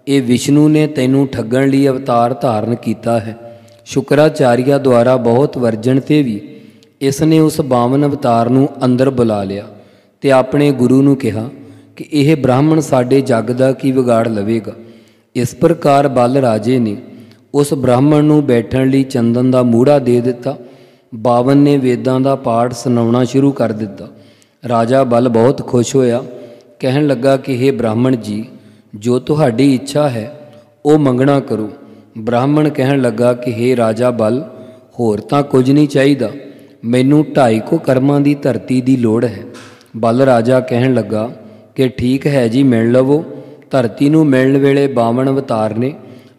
ਇਹ ਵਿਸ਼ਨੂੰ ਨੇ ਤੈਨੂੰ ਠੱਗਣ ਲਈ ਅਵਤਾਰ ਧਾਰਨ ਕੀਤਾ ਹੈ। ਸ਼ੁਕਰਾਚਾਰੀਆ ਦੁਆਰਾ ਬਹੁਤ ਵਰਜਣ 'ਤੇ ਵੀ ਇਸ ਨੇ ਉਸ 52 ਅਵਤਾਰ ਨੂੰ ਅੰਦਰ ਬੁਲਾ ਲਿਆ ਅਤੇ ਆਪਣੇ ਗੁਰੂ ਨੂੰ ਕਿਹਾ ਕਿ ਇਹ ਬ੍ਰਾਹਮਣ ਸਾਡੇ ਜੱਗ ਦਾ ਕੀ ਵਿਗਾੜ ਲਵੇਗਾ। ਇਸ ਪ੍ਰਕਾਰ ਬਲ ਰਾਜੇ ਨੇ ਉਸ ਬ੍ਰਾਹਮਣ ਨੂੰ ਬੈਠਣ ਲਈ ਚੰਦਨ ਦਾ ਮੂੜਾ ਦੇ ਦਿੱਤਾ। 52 ਨੇ ਵੇਦਾਂ ਦਾ ਪਾਠ ਸੁਣਾਉਣਾ ਸ਼ੁਰੂ ਕਰ ਦਿੱਤਾ। ਰਾਜਾ ਬਲ ਬਹੁਤ ਖੁਸ਼ ਹੋਇਆ, ਕਹਿਣ ਲੱਗਾ ਕਿ ਹੇ ਬ੍ਰਾਹਮਣ ਜੀ, ਜੋ ਤੁਹਾਡੀ ਇੱਛਾ ਹੈ ਉਹ ਮੰਗਣਾ ਕਰੋ। ਬ੍ਰਾਹਮਣ ਕਹਿਣ ਲੱਗਾ ਕਿ ਹੇ ਰਾਜਾ ਬਲ, ਹੋਰ ਤਾਂ ਕੁਝ ਨਹੀਂ ਚਾਹੀਦਾ, ਮੈਨੂੰ 250 ਕਰਮਾਂ ਦੀ ਧਰਤੀ ਦੀ ਲੋੜ ਹੈ। ਬਲ ਰਾਜਾ ਕਹਿਣ ਲੱਗਾ ਕਿ ਠੀਕ ਹੈ ਜੀ, ਮਿਲ ਲਵੋ। ਧਰਤੀ ਨੂੰ ਮਿਲਣ ਵੇਲੇ 52 ਅਵਤਾਰ ਨੇ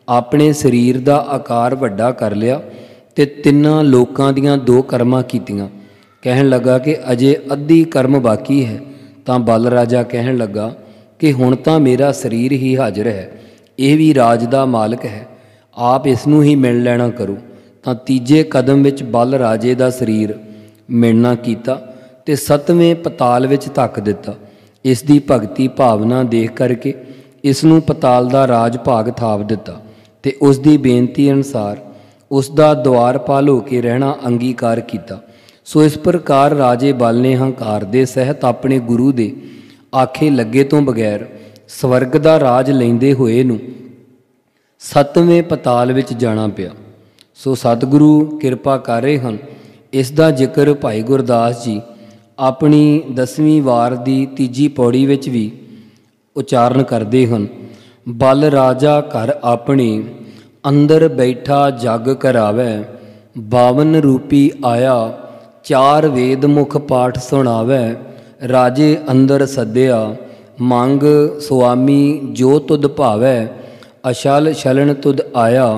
ਆਪਣੇ ਸਰੀਰ ਦਾ ਆਕਾਰ ਵੱਡਾ ਕਰ ਲਿਆ ਅਤੇ 3 ਲੋਕਾਂ ਦੀਆਂ 2 ਕਰਮਾਂ ਕੀਤੀਆਂ। ਕਹਿਣ ਲੱਗਾ ਕਿ ਅਜੇ ਅੱਧੀ ਕਰਮ ਬਾਕੀ ਹੈ। ਤਾਂ ਬਲ ਰਾਜਾ ਕਹਿਣ ਲੱਗਾ ਕਿ ਹੁਣ ਤਾਂ ਮੇਰਾ ਸਰੀਰ ਹੀ ਹਾਜ਼ਰ ਹੈ, ਇਹ ਵੀ ਰਾਜ ਦਾ ਮਾਲਕ ਹੈ, ਆਪ ਇਸ ਨੂੰ ਹੀ ਮਿਲ ਲੈਣਾ ਕਰੋ। ਤਾਂ ਤੀਜੇ ਕਦਮ ਵਿੱਚ ਬਲ ਰਾਜੇ ਦਾ ਸਰੀਰ ਮਿਲਣਾ ਕੀਤਾ ਅਤੇ 7ਵੇਂ ਪਤਾਲ ਵਿੱਚ ਧੱਕ ਦਿੱਤਾ। ਇਸ ਦੀ ਭਗਤੀ ਭਾਵਨਾ ਦੇਖ ਕਰਕੇ ਇਸ ਨੂੰ ਪਤਾਲ ਦਾ ਰਾਜ ਭਾਗ ਥਾਪ ਦਿੱਤਾ ਅਤੇ ਉਸ ਦੀ ਬੇਨਤੀ ਅਨੁਸਾਰ ਉਸ ਦਾ ਦੁਆਰਪਾਲ ਹੋ ਕੇ ਰਹਿਣਾ ਅੰਗੀਕਾਰ ਕੀਤਾ। ਸੋ ਇਸ ਪ੍ਰਕਾਰ ਰਾਜੇ ਬਲ ਨੇ ਹੰਕਾਰ ਦੇ ਸਹਿਤ ਆਪਣੇ ਗੁਰੂ ਦੇ ਆਖੇ ਲੱਗੇ ਤੋਂ ਬਗੈਰ ਸਵਰਗ ਦਾ ਰਾਜ ਲੈਂਦੇ ਹੋਏ ਨੂੰ 7ਵੇਂ ਪਤਾਲ ਵਿੱਚ ਜਾਣਾ ਪਿਆ। ਸੋ ਸਤਿਗੁਰੂ ਕਿਰਪਾ ਕਰ ਰਹੇ ਹਨ। ਇਸ ਦਾ ਜ਼ਿਕਰ ਭਾਈ ਗੁਰਦਾਸ ਜੀ ਆਪਣੀ 10ਵੀਂ ਵਾਰ ਦੀ 3ਜੀ ਪੌੜੀ ਵਿੱਚ ਵੀ ਉਚਾਰਨ ਕਰਦੇ ਹਨ। ਬਲ ਰਾਜਾ ਘਰ ਆਪਣੇ ਅੰਦਰ ਬੈਠਾ ਜਗ ਕਰਾਵੈ, 52 ਰੂਪੀ ਆਇਆ 4 ਵੇਦ ਮੁਖ ਪਾਠ ਸੁਣਾਵੈ। ਰਾਜੇ ਅੰਦਰ ਸੱਦਿਆ ਮੰਗ ਸੁਆਮੀ ਜੋ ਤੁਧ ਭਾਵੈ, ਅਛਲ ਛਲਣ ਤੁਧ ਆਇਆ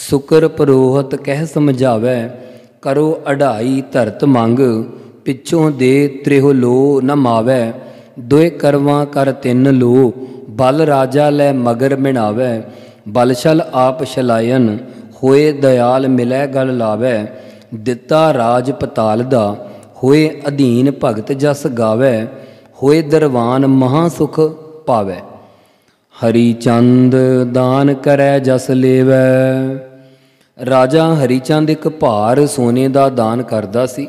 ਸੁਕਰ ਪਰੋਹਤ ਕਹਿ ਸਮਝਾਵੈ। ਕਰੋ ਅਢਾਈ ਧਰਤ ਮੰਗ, ਪਿੱਛੋਂ ਦੇ ਤ੍ਰਿਹੁ ਲੋ ਨ ਮਾਵੈ। ਦੋਇ ਕਰਵਾਂ ਕਰ 3 ਲੋ, ਬਲ ਰਾਜਾ ਲੈ ਮਗਰ ਮਿਣਾਵੈ। ਬਲਛਲ ਆਪ ਛਲਾਇਨ, ਹੋਏ ਦਇਆਲ ਮਿਲੈ ਗਲ ਲਾਵੈ। ਦਿੱਤਾ ਰਾਜ ਪਤਾਲ ਦਾ, ਹੋਏ ਅਧੀਨ ਭਗਤ ਜਸ ਗਾਵੈ। ਹੋਏ ਦਰਵਾਨ ਮਹਾ ਸੁਖ ਪਾਵੈ, ਹਰੀ ਚੰਦ ਦਾਨ ਕਰੈ ਜਸ ਲੇਵੈ। ਰਾਜਾ ਹਰੀਚੰਦ ਇੱਕ ਭਾਰ ਸੋਨੇ ਦਾ ਦਾਨ ਕਰਦਾ ਸੀ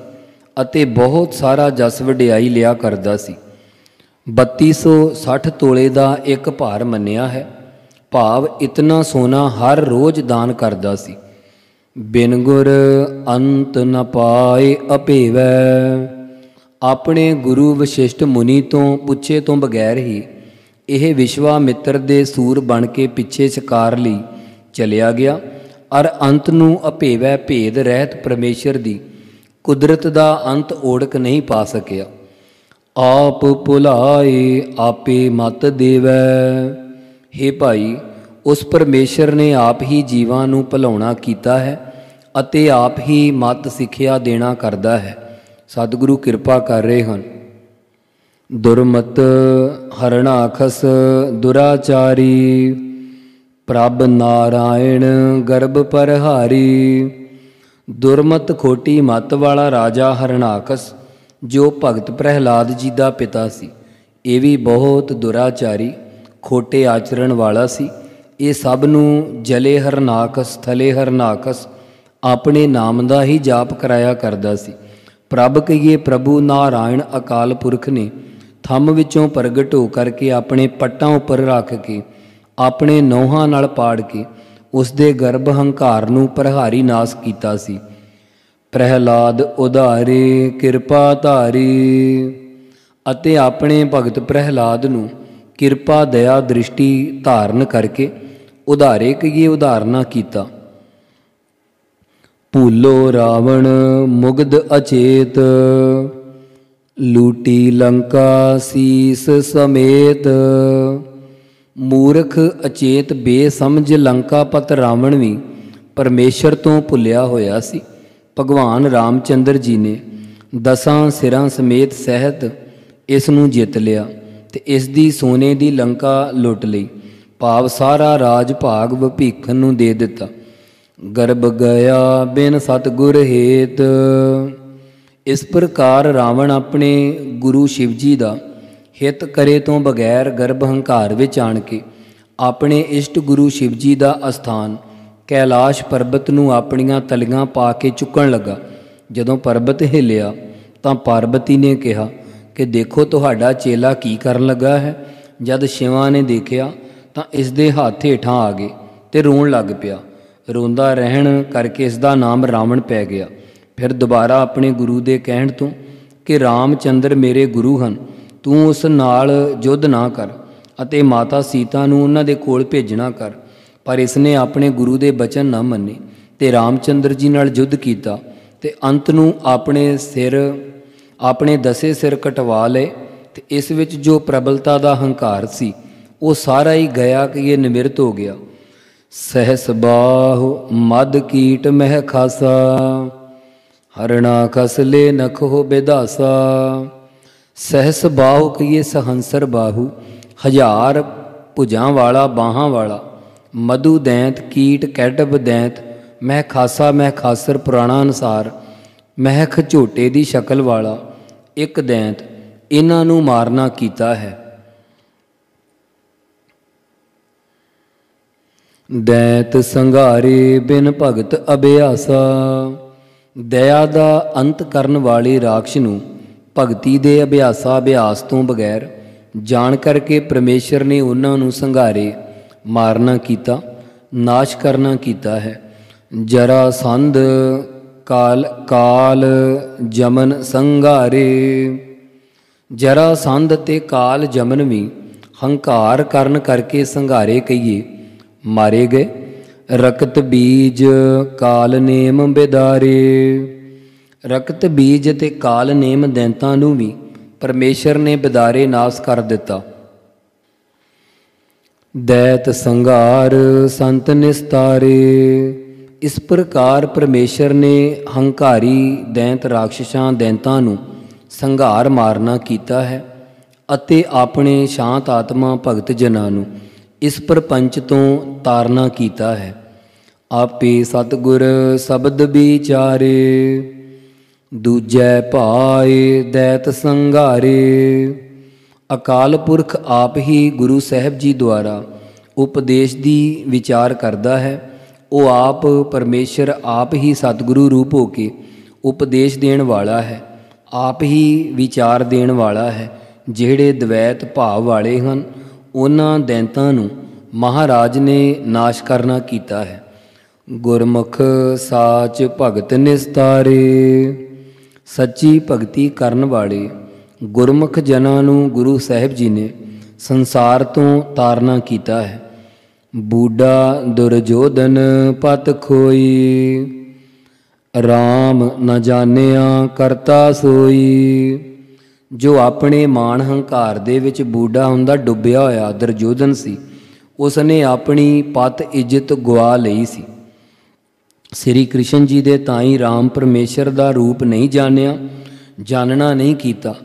ਅਤੇ ਬਹੁਤ ਸਾਰਾ ਜਸ ਵਡਿਆਈ ਲਿਆ ਕਰਦਾ ਸੀ। 3260 ਤੋਲੇ ਦਾ ਇੱਕ ਭਾਰ ਮੰਨਿਆ ਹੈ, ਭਾਵ ਇਤਨਾ ਸੋਨਾ ਹਰ ਰੋਜ਼ ਦਾਨ ਕਰਦਾ ਸੀ। ਬਿਨ ਗੁਰ ਅੰਤ ਨ ਪਾਏ ਅਭੇਵੈ। ਆਪਣੇ ਗੁਰੂ ਵਸ਼ਿਸ਼ਟ ਮੁਨੀ ਤੋਂ ਪੁੱਛੇ ਤੋਂ ਬਗੈਰ ਹੀ ਇਹ ਵਿਸ਼ਵਾਮਿੱਤਰ ਦੇ ਸੂਰ ਬਣ ਕੇ ਪਿੱਛੇ ਸ਼ਿਕਾਰ ਲਈ ਚਲਿਆ ਗਿਆ ਔਰ ਅੰਤ ਨੂੰ ਅਭੇਵੈ ਭੇਦ ਰਹਿਤ ਪਰਮੇਸ਼ਰ ਦੀ ਕੁਦਰਤ ਦਾ ਅੰਤ ਓੜਕ ਨਹੀਂ ਪਾ ਸਕਿਆ। ਆਪ ਭੁਲਾਏ ਆਪੇ ਮਤ ਦੇਵੈ। ਹੇ ਭਾਈ, ਉਸ ਪਰਮੇਸ਼ਰ ਨੇ ਆਪ ਹੀ ਜੀਵਾਂ ਨੂੰ ਭੁਲਾਉਣਾ ਕੀਤਾ ਹੈ ਅਤੇ ਆਪ ਹੀ ਮਤ ਸਿੱਖਿਆ ਦੇਣਾ ਕਰਦਾ ਹੈ। ਸਤਿਗੁਰੂ ਕਿਰਪਾ ਕਰ ਰਹੇ ਹਨ। ਦੁਰਮਤ ਹਰਣਾਖਸ ਦੁਰਾਚਾਰੀ, ਪ੍ਰਭ ਨਾਰਾਇਣ ਗਰਭ ਪਰਹਾਰੀ। ਦੁਰਮਤ ਖੋਟੀ ਮੱਤ ਵਾਲਾ ਰਾਜਾ ਹਰਣਾਕਸ ਜੋ ਭਗਤ ਪ੍ਰਹਿਲਾਦ ਜੀ ਦਾ ਪਿਤਾ ਸੀ, ਇਹ ਵੀ ਬਹੁਤ ਦੁਰਾਚਾਰੀ ਖੋਟੇ ਆਚਰਣ ਵਾਲਾ ਸੀ। ਇਹ ਸਭ ਨੂੰ ਜਲੇ ਹਰਨਾਕਸ ਥਲੇ ਹਰਨਾਕਸ ਆਪਣੇ ਨਾਮ ਦਾ ਹੀ ਜਾਪ ਕਰਾਇਆ ਕਰਦਾ ਸੀ। ਪ੍ਰਭ ਕਹੀਏ ਪ੍ਰਭੂ ਨਾਰਾਇਣ ਅਕਾਲ ਪੁਰਖ ਨੇ ਥੰਮ ਵਿੱਚੋਂ ਪ੍ਰਗਟ ਹੋ ਕਰਕੇ ਆਪਣੇ ਪੱਟਾਂ ਉੱਪਰ ਰੱਖ ਕੇ ਆਪਣੇ ਨੌਹਾਂ ਨਾਲ ਪਾੜ ਕੇ ਉਸ ਦੇ ਗਰਭ ਹੰਕਾਰ ਨੂੰ ਪ੍ਰਹਾਰੀ ਨਾਸ ਕੀਤਾ ਸੀ। ਪ੍ਰਹਿਲਾਦ ਉਧਾਰੇ ਕਿਰਪਾ ਧਾਰੀ, ਅਤੇ ਆਪਣੇ ਭਗਤ ਪ੍ਰਹਿਲਾਦ ਨੂੰ ਕਿਰਪਾ ਦਇਆ ਦ੍ਰਿਸ਼ਟੀ ਧਾਰਨ ਕਰਕੇ ਉਧਾਰੇ ਕਹੀਏ ਉਧਾਰਨਾ ਕੀਤਾ। ਭੂਲੋ ਰਾਵਣ ਮੁਗਧ ਅਚੇਤ, ਲੂਟੀ ਲੰਕਾ ਸੀਸ ਸਮੇਤ। ਮੂਰਖ ਅਚੇਤ ਬੇਸਮਝ ਲੰਕਾਪਤ ਰਾਵਣ ਵੀ ਪਰਮੇਸ਼ਰ ਤੋਂ ਭੁੱਲਿਆ ਹੋਇਆ ਸੀ। ਭਗਵਾਨ ਰਾਮਚੰਦਰ ਜੀ ਨੇ 10 ਸਿਰਾਂ ਸਮੇਤ ਸਹਿਤ ਇਸ ਨੂੰ ਜਿੱਤ ਲਿਆ ਤੇ ਇਸ ਦੀ ਸੋਨੇ ਦੀ ਲੰਕਾ ਲੁੱਟ ਲਈ, ਭਾਵ ਸਾਰਾ ਰਾਜ ਭਾਗ ਭੀਖਨ ਨੂੰ ਦੇ ਦਿੱਤਾ। ਗਰਭ ਗਿਆ ਬਿਨ ਸਤਿਗੁਰ ਹੇਤ। ਇਸ ਪ੍ਰਕਾਰ ਰਾਵਣ ਆਪਣੇ ਗੁਰੂ ਸ਼ਿਵ ਜੀ ਦਾ ਹਿਤ ਕਰੇ ਤੋਂ ਬਗੈਰ ਗਰਭ ਹੰਕਾਰ ਵਿੱਚ ਆਣ ਕੇ ਆਪਣੇ ਇਸ਼ਟ ਗੁਰੂ ਸ਼ਿਵ ਜੀ ਦਾ ਅਸਥਾਨ ਕੈਲਾਸ਼ ਪਰਬਤ ਨੂੰ ਆਪਣੀਆਂ ਤਲੀਆਂ ਪਾ ਕੇ ਚੁੱਕਣ ਲੱਗਾ। ਜਦੋਂ ਪਰਬਤ ਹਿੱਲਿਆ ਤਾਂ ਪਾਰਬਤੀ ਨੇ ਕਿਹਾ ਕਿ ਦੇਖੋ ਤੁਹਾਡਾ ਚੇਲਾ ਕੀ ਕਰਨ ਲੱਗਾ ਹੈ। ਜਦ ਸ਼ਿਵਾ ਨੇ ਦੇਖਿਆ ਤਾਂ ਇਸ ਦੇ ਹੱਥ ਹੇਠਾਂ ਆ ਗਏ ਤੇ ਰੋਣ ਲੱਗ ਪਿਆ। ਰੋਂਦਾ ਰਹਿਣ ਕਰਕੇ ਇਸ ਦਾ ਨਾਮ ਰਾਵਣ ਪੈ ਗਿਆ। ਫਿਰ ਦੁਬਾਰਾ ਆਪਣੇ ਗੁਰੂ ਦੇ ਕਹਿਣ ਤੋਂ ਕਿ ਰਾਮਚੰਦਰ ਮੇਰੇ ਗੁਰੂ ਹਨ, ਤੂੰ ਉਸ ਨਾਲ ਯੁੱਧ ਨਾ ਕਰ ਅਤੇ ਮਾਤਾ ਸੀਤਾ ਨੂੰ ਉਹਨਾਂ ਦੇ ਕੋਲ ਭੇਜਣਾ ਕਰ। ਪਰ ਇਸ ਨੇ ਆਪਣੇ ਗੁਰੂ ਦੇ ਬਚਨ ਨਾ ਮੰਨੇ ਤੇ ਰਾਮਚੰਦਰ ਜੀ ਨਾਲ ਯੁੱਧ ਕੀਤਾ ਤੇ ਅੰਤ ਨੂੰ ਆਪਣੇ 10 ਸਿਰ ਕਟਵਾ ਲਏ ਤੇ ਇਸ ਵਿੱਚ ਜੋ ਪ੍ਰਬਲਤਾ ਦਾ ਹੰਕਾਰ ਸੀ ਉਹ ਸਾਰਾ ਹੀ ਗਿਆ ਕਿ ਇਹ ਨਿਮਿਰਤ ਹੋ ਗਿਆ। ਸਹਿਸ ਬਾਹੁ ਮਦ ਕੀਟ ਮਹਿ ਖਾਸਾ, ਹਰਣਾ ਖਸਲੇ ਨਖੋ ਬਿਦਾਸਾ। ਸਹਿਸ ਬਾਹੂ ਕਹੀਏ ਸਹੰਸਰ ਬਾਹੂ, 1000 ਭੁਜਾਂ ਵਾਲਾ ਬਾਹਾਂ ਵਾਲਾ। ਮਧੂ ਦੈਂਤ ਕੀਟ ਕੈਟਬ ਦੈਂਤ, ਮਹਿ ਖਾਸਾ ਮਹਿ ਖਾਸਰ ਪੁਰਾਣਾ ਅਨੁਸਾਰ ਮਹਿਖ ਝੋਟੇ ਦੀ ਸ਼ਕਲ ਵਾਲਾ ਇੱਕ ਦੈਂਤ, ਇਹਨਾਂ ਨੂੰ ਮਾਰਨਾ ਕੀਤਾ ਹੈ। ਦੈਂਤ ਸੰਘਾਰੇ ਬਿਨ ਭਗਤ ਅਭਿਆਸਾ। ਦਇਆ ਦਾ ਅੰਤ ਕਰਨ ਵਾਲੇ ਰਾਖਸ਼ ਨੂੰ ਭਗਤੀ ਦੇ ਅਭਿਆਸ ਤੋਂ ਬਗੈਰ ਜਾਣ ਕਰਕੇ ਪਰਮੇਸ਼ਰ ਨੇ ਉਹਨਾਂ ਨੂੰ ਸੰਘਾਰੇ ਮਾਰਨਾ ਕੀਤਾ, ਨਾਸ਼ ਕਰਨਾ ਕੀਤਾ ਹੈ। ਜਰਾ ਸੰਧ ਕਾਲ ਜਮਨ ਸੰਘਾਰੇ। ਜਰਾ ਸੰਧ ਤੇ ਕਾਲ ਜਮਨ ਵੀ ਹੰਕਾਰ ਕਰਨ ਕਰਕੇ ਸੰਘਾਰੇ ਕਹੀਏ ਮਾਰੇ ਗਏ। ਰਕਤ ਬੀਜ ਕਾਲ ਨੇਮ ਬਿਦਾਰੇ। ਰਕਤ ਬੀਜ ਅਤੇ ਕਾਲ ਨੇਮ ਦੈਂਤਾਂ ਨੂੰ ਵੀ ਪਰਮੇਸ਼ਰ ਨੇ ਬਿਦਾਰੇ ਨਾਸ ਕਰ ਦਿੱਤਾ। ਦੈਤ ਸੰਘਾਰ ਸੰਤ ਨਿਸਤਾਰੇ। ਇਸ ਪ੍ਰਕਾਰ ਪਰਮੇਸ਼ਰ ਨੇ ਹੰਕਾਰੀ ਦੈਂਤ ਰਾਖਸ਼ਾਂ ਦੈਂਤਾਂ ਨੂੰ ਸੰਘਾਰ ਮਾਰਨਾ ਕੀਤਾ ਹੈ ਅਤੇ ਆਪਣੇ ਸ਼ਾਂਤ ਆਤਮਾ ਭਗਤ ਜਨਾਂ ਨੂੰ ਇਸ ਪ੍ਰਪੰਚ ਤੋਂ ਤਾਰਨਾ ਕੀਤਾ ਹੈ। ਆਪੇ ਸਤਿਗੁਰ ਸ਼ਬਦ ਵਿਚਾਰੇ, ਦੂਜੈ ਭਾਏ ਦੈਤ ਸੰਘਾਰੇ। ਅਕਾਲ ਪੁਰਖ ਆਪ ਹੀ ਗੁਰੂ ਸਾਹਿਬ ਜੀ ਦੁਆਰਾ ਉਪਦੇਸ਼ ਦੀ ਵਿਚਾਰ ਕਰਦਾ ਹੈ। ਉਹ ਆਪ ਪਰਮੇਸ਼ਰ ਆਪ ਹੀ ਸਤਿਗੁਰੂ ਰੂਪ ਹੋ ਕੇ ਉਪਦੇਸ਼ ਦੇਣ ਵਾਲਾ ਹੈ, ਆਪ ਹੀ ਵਿਚਾਰ ਦੇਣ ਵਾਲਾ ਹੈ। ਜਿਹੜੇ ਦਵੈਤ ਭਾਵ ਵਾਲੇ ਹਨ ਉਹਨਾਂ ਦੈਂਤਾਂ ਨੂੰ ਮਹਾਰਾਜ ਨੇ ਨਾਸ਼ ਕਰਨਾ ਕੀਤਾ ਹੈ। ਗੁਰਮੁਖ ਸਾਚ ਭਗਤ ਨਿਸਤਾਰੇ। ਸੱਚੀ ਭਗਤੀ ਕਰਨ ਵਾਲੇ ਗੁਰਮੁਖ ਜਨਾਂ ਨੂੰ ਗੁਰੂ ਸਾਹਿਬ ਜੀ ਨੇ ਸੰਸਾਰ ਤੋਂ ਤਾਰਨਾ ਕੀਤਾ ਹੈ। ਬੂਢਾ ਦੁਰਜੋਧਨ ਪਤ ਖੋਈ, ਰਾਮ ਨ ਜਾਣਿਆ ਕਰਤਾ ਸੋਈ। ਜੋ ਆਪਣੇ ਮਾਣ ਹੰਕਾਰ ਦੇ ਵਿੱਚ ਬੂਢਾ ਹੁੰਦਾ ਡੁੱਬਿਆ ਹੋਇਆ ਦੁਰਜੋਧਨ ਸੀ, ਉਸ ਨੇ ਆਪਣੀ ਪਤ ਇੱਜ਼ਤ ਗਵਾ ਲਈ ਸੀ। ਸ੍ਰੀ ਕ੍ਰਿਸ਼ਨ ਜੀ ਦੇ ਤਾਈ ਰਾਮ ਪਰਮੇਸ਼ਰ ਦਾ ਰੂਪ ਨਹੀਂ ਜਾਣਿਆ, ਜਾਣਨਾ ਨਹੀਂ ਕੀਤਾ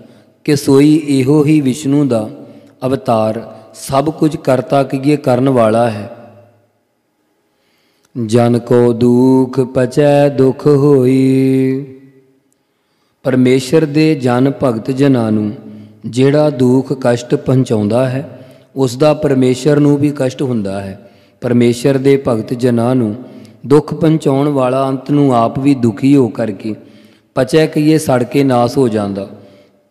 ਕਿ ਸੋਈ ਇਹੋ ਹੀ ਵਿਸ਼ਨੂੰ ਦਾ ਅਵਤਾਰ ਸਭ ਕੁਝ ਕਰਤਾ ਕਹੀਏ ਕਰਨ ਵਾਲਾ ਹੈ। ਜਨ ਕੋ ਦੁਖ ਪਚੈ ਦੁਖ ਹੋਈ। ਪਰਮੇਸ਼ਰ ਦੇ ਜਨ ਭਗਤ ਜਨਾਂ ਨੂੰ ਜਿਹੜਾ ਦੁੱਖ ਕਸ਼ਟ ਪਹੁੰਚਾਉਂਦਾ ਹੈ ਉਸ ਦਾ ਪਰਮੇਸ਼ਰ ਨੂੰ ਵੀ ਕਸ਼ਟ ਹੁੰਦਾ ਹੈ। ਪਰਮੇਸ਼ਰ ਦੇ ਭਗਤ ਜਨਾਂ ਨੂੰ ਦੁੱਖ ਪਹੁੰਚਾਉਣ ਵਾਲਾ ਅੰਤ ਨੂੰ ਆਪ ਵੀ ਦੁਖੀ ਹੋ ਕਰਕੇ ਪਚੈ ਕਹੀਏ ਸੜ ਕੇ ਨਾਸ ਹੋ ਜਾਂਦਾ।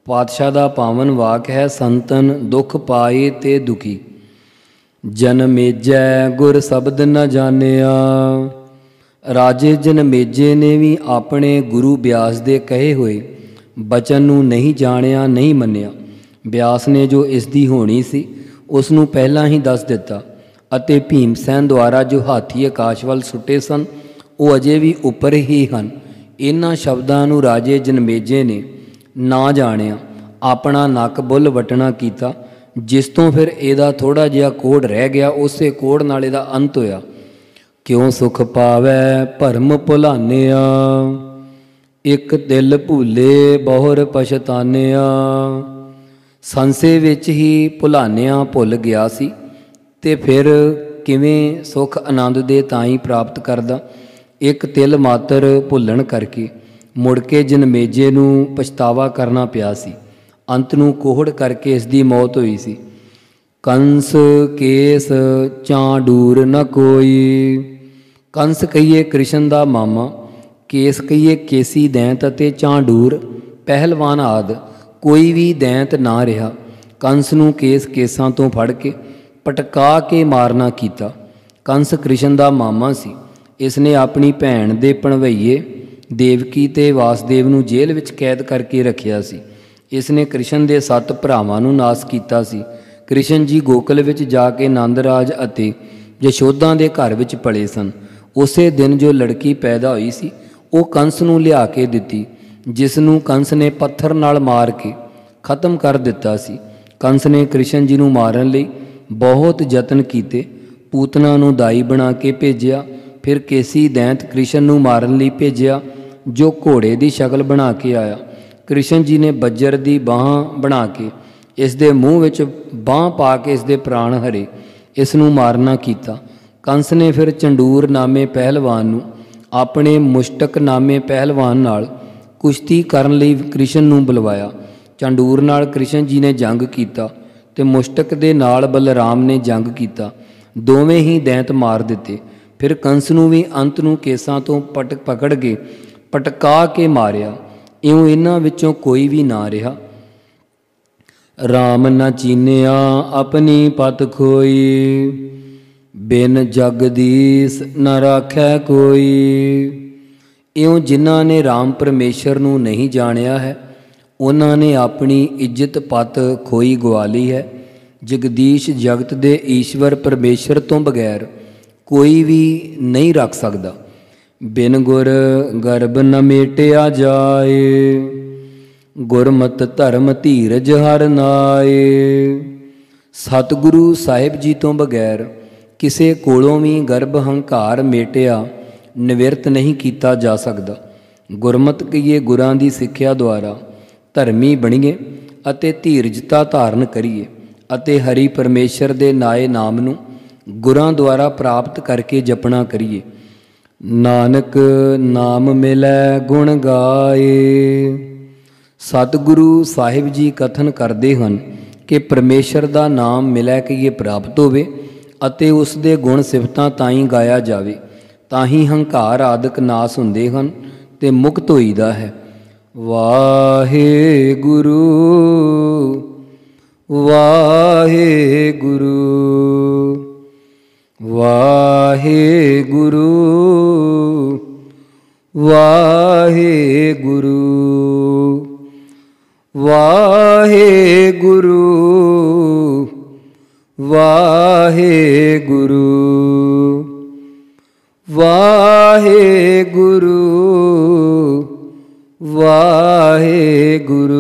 ਪਾਤਸ਼ਾਹ ਦਾ ਪਾਵਨ ਵਾਕ ਹੈ, ਸੰਤਨ ਦੁਖ ਪਾਏ ਤੇ ਦੁਖੀ, ਜਨਮੇਜੈ ਗੁਰ ਸ਼ਬਦ ਨ ਜਾਣਿਆ। ਰਾਜੇ ਜਨਮੇਜੇ ਨੇ ਵੀ ਆਪਣੇ ਗੁਰੂ ਬਿਆਸ ਦੇ ਕਹੇ ਹੋਏ ਬਚਨ ਨੂੰ ਨਹੀਂ ਜਾਣਿਆ, ਨਹੀਂ ਮੰਨਿਆ। ਬਿਆਸ ਨੇ ਜੋ ਇਸ ਦੀ ਹੋਣੀ ਸੀ ਉਸ ਨੂੰ ਪਹਿਲਾਂ ਹੀ ਦੱਸ ਦਿੱਤਾ, ਅਤੇ ਭੀਮਸੈਨ ਦੁਆਰਾ ਜੋ ਹਾਥੀ ਆਕਾਸ਼ ਵੱਲ ਸੁੱਟੇ ਸਨ ਉਹ ਅਜੇ ਵੀ ਉੱਪਰ ਹੀ ਹਨ। ਇਹਨਾਂ ਸ਼ਬਦਾਂ ਨੂੰ ਰਾਜੇ ਜਨਮੇਜੇ ਨੇ ਨਾ ਜਾਣਿਆ, ਆਪਣਾ ਨੱਕ ਬੁੱਲ ਵਟਣਾ ਕੀਤਾ, ਜਿਸ ਤੋਂ ਫਿਰ ਇਹਦਾ ਥੋੜ੍ਹਾ ਜਿਹਾ ਕੋੜ ਰਹਿ ਗਿਆ। ਉਸੇ ਕੋੜ ਨਾਲ ਇਹਦਾ ਅੰਤ ਹੋਇਆ। ਕਿਉਂ ਸੁਖ ਪਾਵੈ ਭਰਮ ਭੁਲਾਨਿਆ, ਇੱਕ ਦਿਲ ਭੁੱਲੇ ਬਹੁਰ ਪਛਤਾਨਿਆ। ਸੰਸੇ ਵਿੱਚ ਹੀ ਭੁਲਾਨਿਆ ਭੁੱਲ ਗਿਆ ਸੀ, ਤੇ ਫਿਰ ਕਿਵੇਂ ਸੁਖ ਆਨੰਦ ਦੇ ਤਾਈਂ ਪ੍ਰਾਪਤ ਕਰਦਾ। ਇੱਕ ਤਿਲ ਮਾਤਰ ਭੁੱਲਣ ਕਰਕੇ ਮੁੜ ਕੇ ਜਨਮੇਜੇ ਨੂੰ ਪਛਤਾਵਾ ਕਰਨਾ ਪਿਆ ਸੀ। ਅੰਤ ਨੂੰ ਕੋਹੜ ਕਰਕੇ ਇਸ ਦੀ ਮੌਤ ਹੋਈ ਸੀ। ਕੰਸ ਕੇਸ ਚਾਂਡੂਰ ਨ ਕੋਈ, ਕੰਸ ਕਹੀਏ ਕ੍ਰਿਸ਼ਨ ਦਾ ਮਾਮਾ, ਕੇਸ ਕਹੀਏ ਕੇਸੀ ਦੈਂਤ, ਅਤੇ ਚਾਂਡੂਰ ਪਹਿਲਵਾਨ ਆਦਿ ਕੋਈ ਵੀ ਦੈਂਤ ਨਾ ਰਿਹਾ। ਕੰਸ ਨੂੰ ਕੇਸਾਂ ਤੋਂ ਫੜ ਕੇ ਪਟਕਾ ਕੇ ਮਾਰਨਾ ਕੀਤਾ। ਕੰਸ ਕ੍ਰਿਸ਼ਨ ਦਾ ਮਾਮਾ ਸੀ। ਇਸ ਨੇ ਆਪਣੀ ਭੈਣ ਦੇ ਭਣਵਈਏ ਦੇਵਕੀ ਤੇ ਵਾਸਦੇਵ ਨੂੰ ਜੇਲ੍ਹ ਵਿੱਚ ਕੈਦ ਕਰਕੇ ਰੱਖਿਆ ਸੀ। ਇਸ ਨੇ ਕ੍ਰਿਸ਼ਨ ਦੇ 7 ਭਰਾਵਾਂ ਨੂੰ ਨਾਸ ਕੀਤਾ ਸੀ। ਕ੍ਰਿਸ਼ਨ ਜੀ ਗੋਕਲ ਵਿੱਚ ਜਾ ਕੇ ਨੰਦ ਰਾਜ ਅਤੇ ਯਸ਼ੋਦਾ ਦੇ ਘਰ ਵਿੱਚ ਪਲੇ ਸਨ। ਉਸੇ ਦਿਨ ਜੋ ਲੜਕੀ ਪੈਦਾ ਹੋਈ ਸੀ ਉਹ ਕੰਸ ਨੂੰ ਲਿਆ ਕੇ ਦਿੱਤੀ, ਜਿਸ ਨੂੰ ਕੰਸ ਨੇ ਪੱਥਰ ਨਾਲ ਮਾਰ ਕੇ ਖਤਮ ਕਰ ਦਿੱਤਾ ਸੀ। ਕੰਸ ਨੇ ਕ੍ਰਿਸ਼ਨ ਜੀ ਨੂੰ ਮਾਰਨ ਲਈ ਬਹੁਤ ਯਤਨ ਕੀਤੇ, ਪੂਤਨਾ ਨੂੰ ਦਾਈ ਬਣਾ ਕੇ ਭੇਜਿਆ। ਫਿਰ ਕੇਸੀ ਦੈਂਤ ਕ੍ਰਿਸ਼ਨ ਨੂੰ ਮਾਰਨ ਲਈ ਭੇਜਿਆ, ਜੋ ਘੋੜੇ ਦੀ ਸ਼ਕਲ ਬਣਾ ਕੇ ਆਇਆ। ਕ੍ਰਿਸ਼ਨ ਜੀ ਨੇ ਬੱਜਰ ਦੀ ਬਾਂਹ ਬਣਾ ਕੇ ਇਸ ਦੇ ਮੂੰਹ ਵਿੱਚ ਬਾਂਹ ਪਾ ਕੇ ਇਸ ਦੇ ਪ੍ਰਾਣ ਹਰੇ, ਇਸ ਨੂੰ ਮਾਰਨਾ ਕੀਤਾ। ਕੰਸ ਨੇ ਫਿਰ ਚੰਡੂਰ ਨਾਮੇ ਪਹਿਲਵਾਨ ਨੂੰ ਆਪਣੇ ਮੁਸ਼ਟਕ ਨਾਮੇ ਪਹਿਲਵਾਨ ਨਾਲ ਕੁਸ਼ਤੀ ਕਰਨ ਲਈ ਕ੍ਰਿਸ਼ਨ ਨੂੰ ਬੁਲਵਾਇਆ। ਚੰਡੂਰ ਨਾਲ ਕ੍ਰਿਸ਼ਨ ਜੀ ਨੇ ਜੰਗ ਕੀਤਾ ਤੇ ਮੁਸ਼ਟਕ ਦੇ ਨਾਲ ਬਲਰਾਮ ਨੇ ਜੰਗ ਕੀਤਾ। ਦੋਵੇਂ ਹੀ ਦੈਂਤ ਮਾਰ ਦਿੱਤੇ। ਫਿਰ ਕੰਸ ਨੂੰ ਵੀ ਅੰਤ ਨੂੰ ਕੇਸਾਂ ਤੋਂ ਪਕੜ ਕੇ ਪਟਕਾ ਕੇ ਮਾਰਿਆ। ਇਉਂ ਇਹਨਾਂ ਵਿੱਚੋਂ ਕੋਈ ਵੀ ਨਾ ਰਿਹਾ। ਰਾਮ ਨਾ ਚੀਨਿਆ ਆਪਣੀ ਪਤ ਖੋਈ, ਬਿਨ ਜਗਦੀਸ਼ ਨ ਰਾਖੈ ਕੋਈ। ਇਉਂ ਜਿਨ੍ਹਾਂ ਨੇ ਰਾਮ ਪਰਮੇਸ਼ਰ ਨੂੰ ਨਹੀਂ ਜਾਣਿਆ ਹੈ ਉਹਨਾਂ ਨੇ ਆਪਣੀ ਇੱਜ਼ਤ ਪਤ ਖੋਈ ਗਵਾ ਲਈ ਹੈ। ਜਗਦੀਸ਼ ਜਗਤ ਦੇ ਈਸ਼ਵਰ ਪਰਮੇਸ਼ਰ ਤੋਂ ਬਗੈਰ ਕੋਈ ਵੀ ਨਹੀਂ ਰੱਖ ਸਕਦਾ। ਬਿਨ ਗੁਰ ਗਰਭ ਨ ਮੇਟਿਆ ਜਾਏ, ਗੁਰਮਤ ਧਰਮ ਧੀਰਜ ਹਰ ਨਾਏ। ਸਤਿਗੁਰੂ ਸਾਹਿਬ ਜੀ ਤੋਂ ਬਗੈਰ ਕਿਸੇ ਕੋਲੋਂ ਵੀ ਗਰਭ ਹੰਕਾਰ ਮੇਟਿਆ ਨਿਵਰਤ ਨਹੀਂ ਕੀਤਾ ਜਾ ਸਕਦਾ। ਗੁਰਮਤ ਕਹੀਏ ਗੁਰਾਂ ਦੀ ਸਿੱਖਿਆ ਦੁਆਰਾ ਧਰਮੀ ਬਣੀਏ ਅਤੇ ਧੀਰਜਤਾ ਧਾਰਨ ਕਰੀਏ ਅਤੇ ਹਰੀ ਪਰਮੇਸ਼ਰ ਦੇ ਨਾਏ ਨਾਮ ਨੂੰ ਗੁਰਾਂ ਦੁਆਰਾ ਪ੍ਰਾਪਤ ਕਰਕੇ ਜਪਣਾ ਕਰੀਏ। ਨਾਨਕ ਨਾਮ ਮਿਲੈ ਗੁਣ ਗਾਏ। ਸਤਿਗੁਰੂ ਸਾਹਿਬ ਜੀ ਕਥਨ ਕਰਦੇ ਹਨ ਕਿ ਪਰਮੇਸ਼ਰ ਦਾ ਨਾਮ ਮਿਲੈ ਕਿ ਇਹ ਪ੍ਰਾਪਤ ਹੋਵੇ ਅਤੇ ਉਸ ਦੇ ਗੁਣ ਸਿਫਤਾਂ ਤਾਈਂ ਗਾਇਆ ਜਾਵੇ, ਤਾਂ ਹੀ ਹੰਕਾਰ ਆਦਿਕ ਨਾਸ ਹੁੰਦੇ ਹਨ ਤੇ ਮੁਕਤ ਹੋਈਦਾ ਹੈ। ਵਾਹਿਗੁਰੂ ਵਾਹਿਗੁਰੂ ਵਾਹਿਗੁਰੂ ਵਾਹਿਗੁਰੂ ਵਾਹਿਗੁਰੂ ਵਾਹਿਗੁਰੂ ਵਾਹਿਗੁਰੂ ਵਾਹਿਗੁਰੂ ਵਾਹਿਗੁਰੂ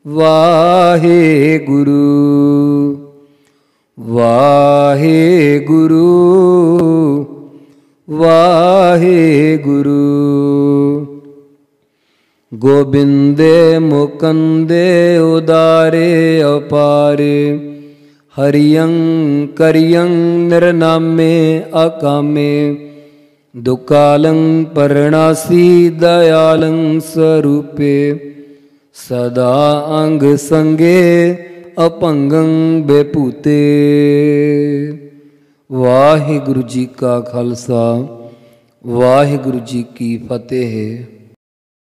ਵਾਹਿਗੁਰੂ ਵਾਹਿਗੁਰੂ ਵਾਹਿਗੁਰੂ। ਗੋਬਿੰਦੇ ਮੁਕੰਦੇ ਉਦਾਰੇ ਅਪਾਰੇ, ਹਰਿਯੰ ਕਰਿਯੰ ਨਿਰਨਾਮੇ ਅਕਾਮੇ। ਦੁਕਾਲੰ ਪਰਣਾਸੀ ਦਇਆਲੰ ਸਰੂਪੇ, ਸਦਾ ਅੰਗ ਸੰਗੇ ਅਪੰਗੰ ਬੇਭੂਤੇ। ਵਾਹਿਗੁਰੂ ਜੀ ਕਾ ਖਾਲਸਾ ਵਾਹਿਗੁਰੂ ਜੀ ਕੀ ਫਤਿਹ।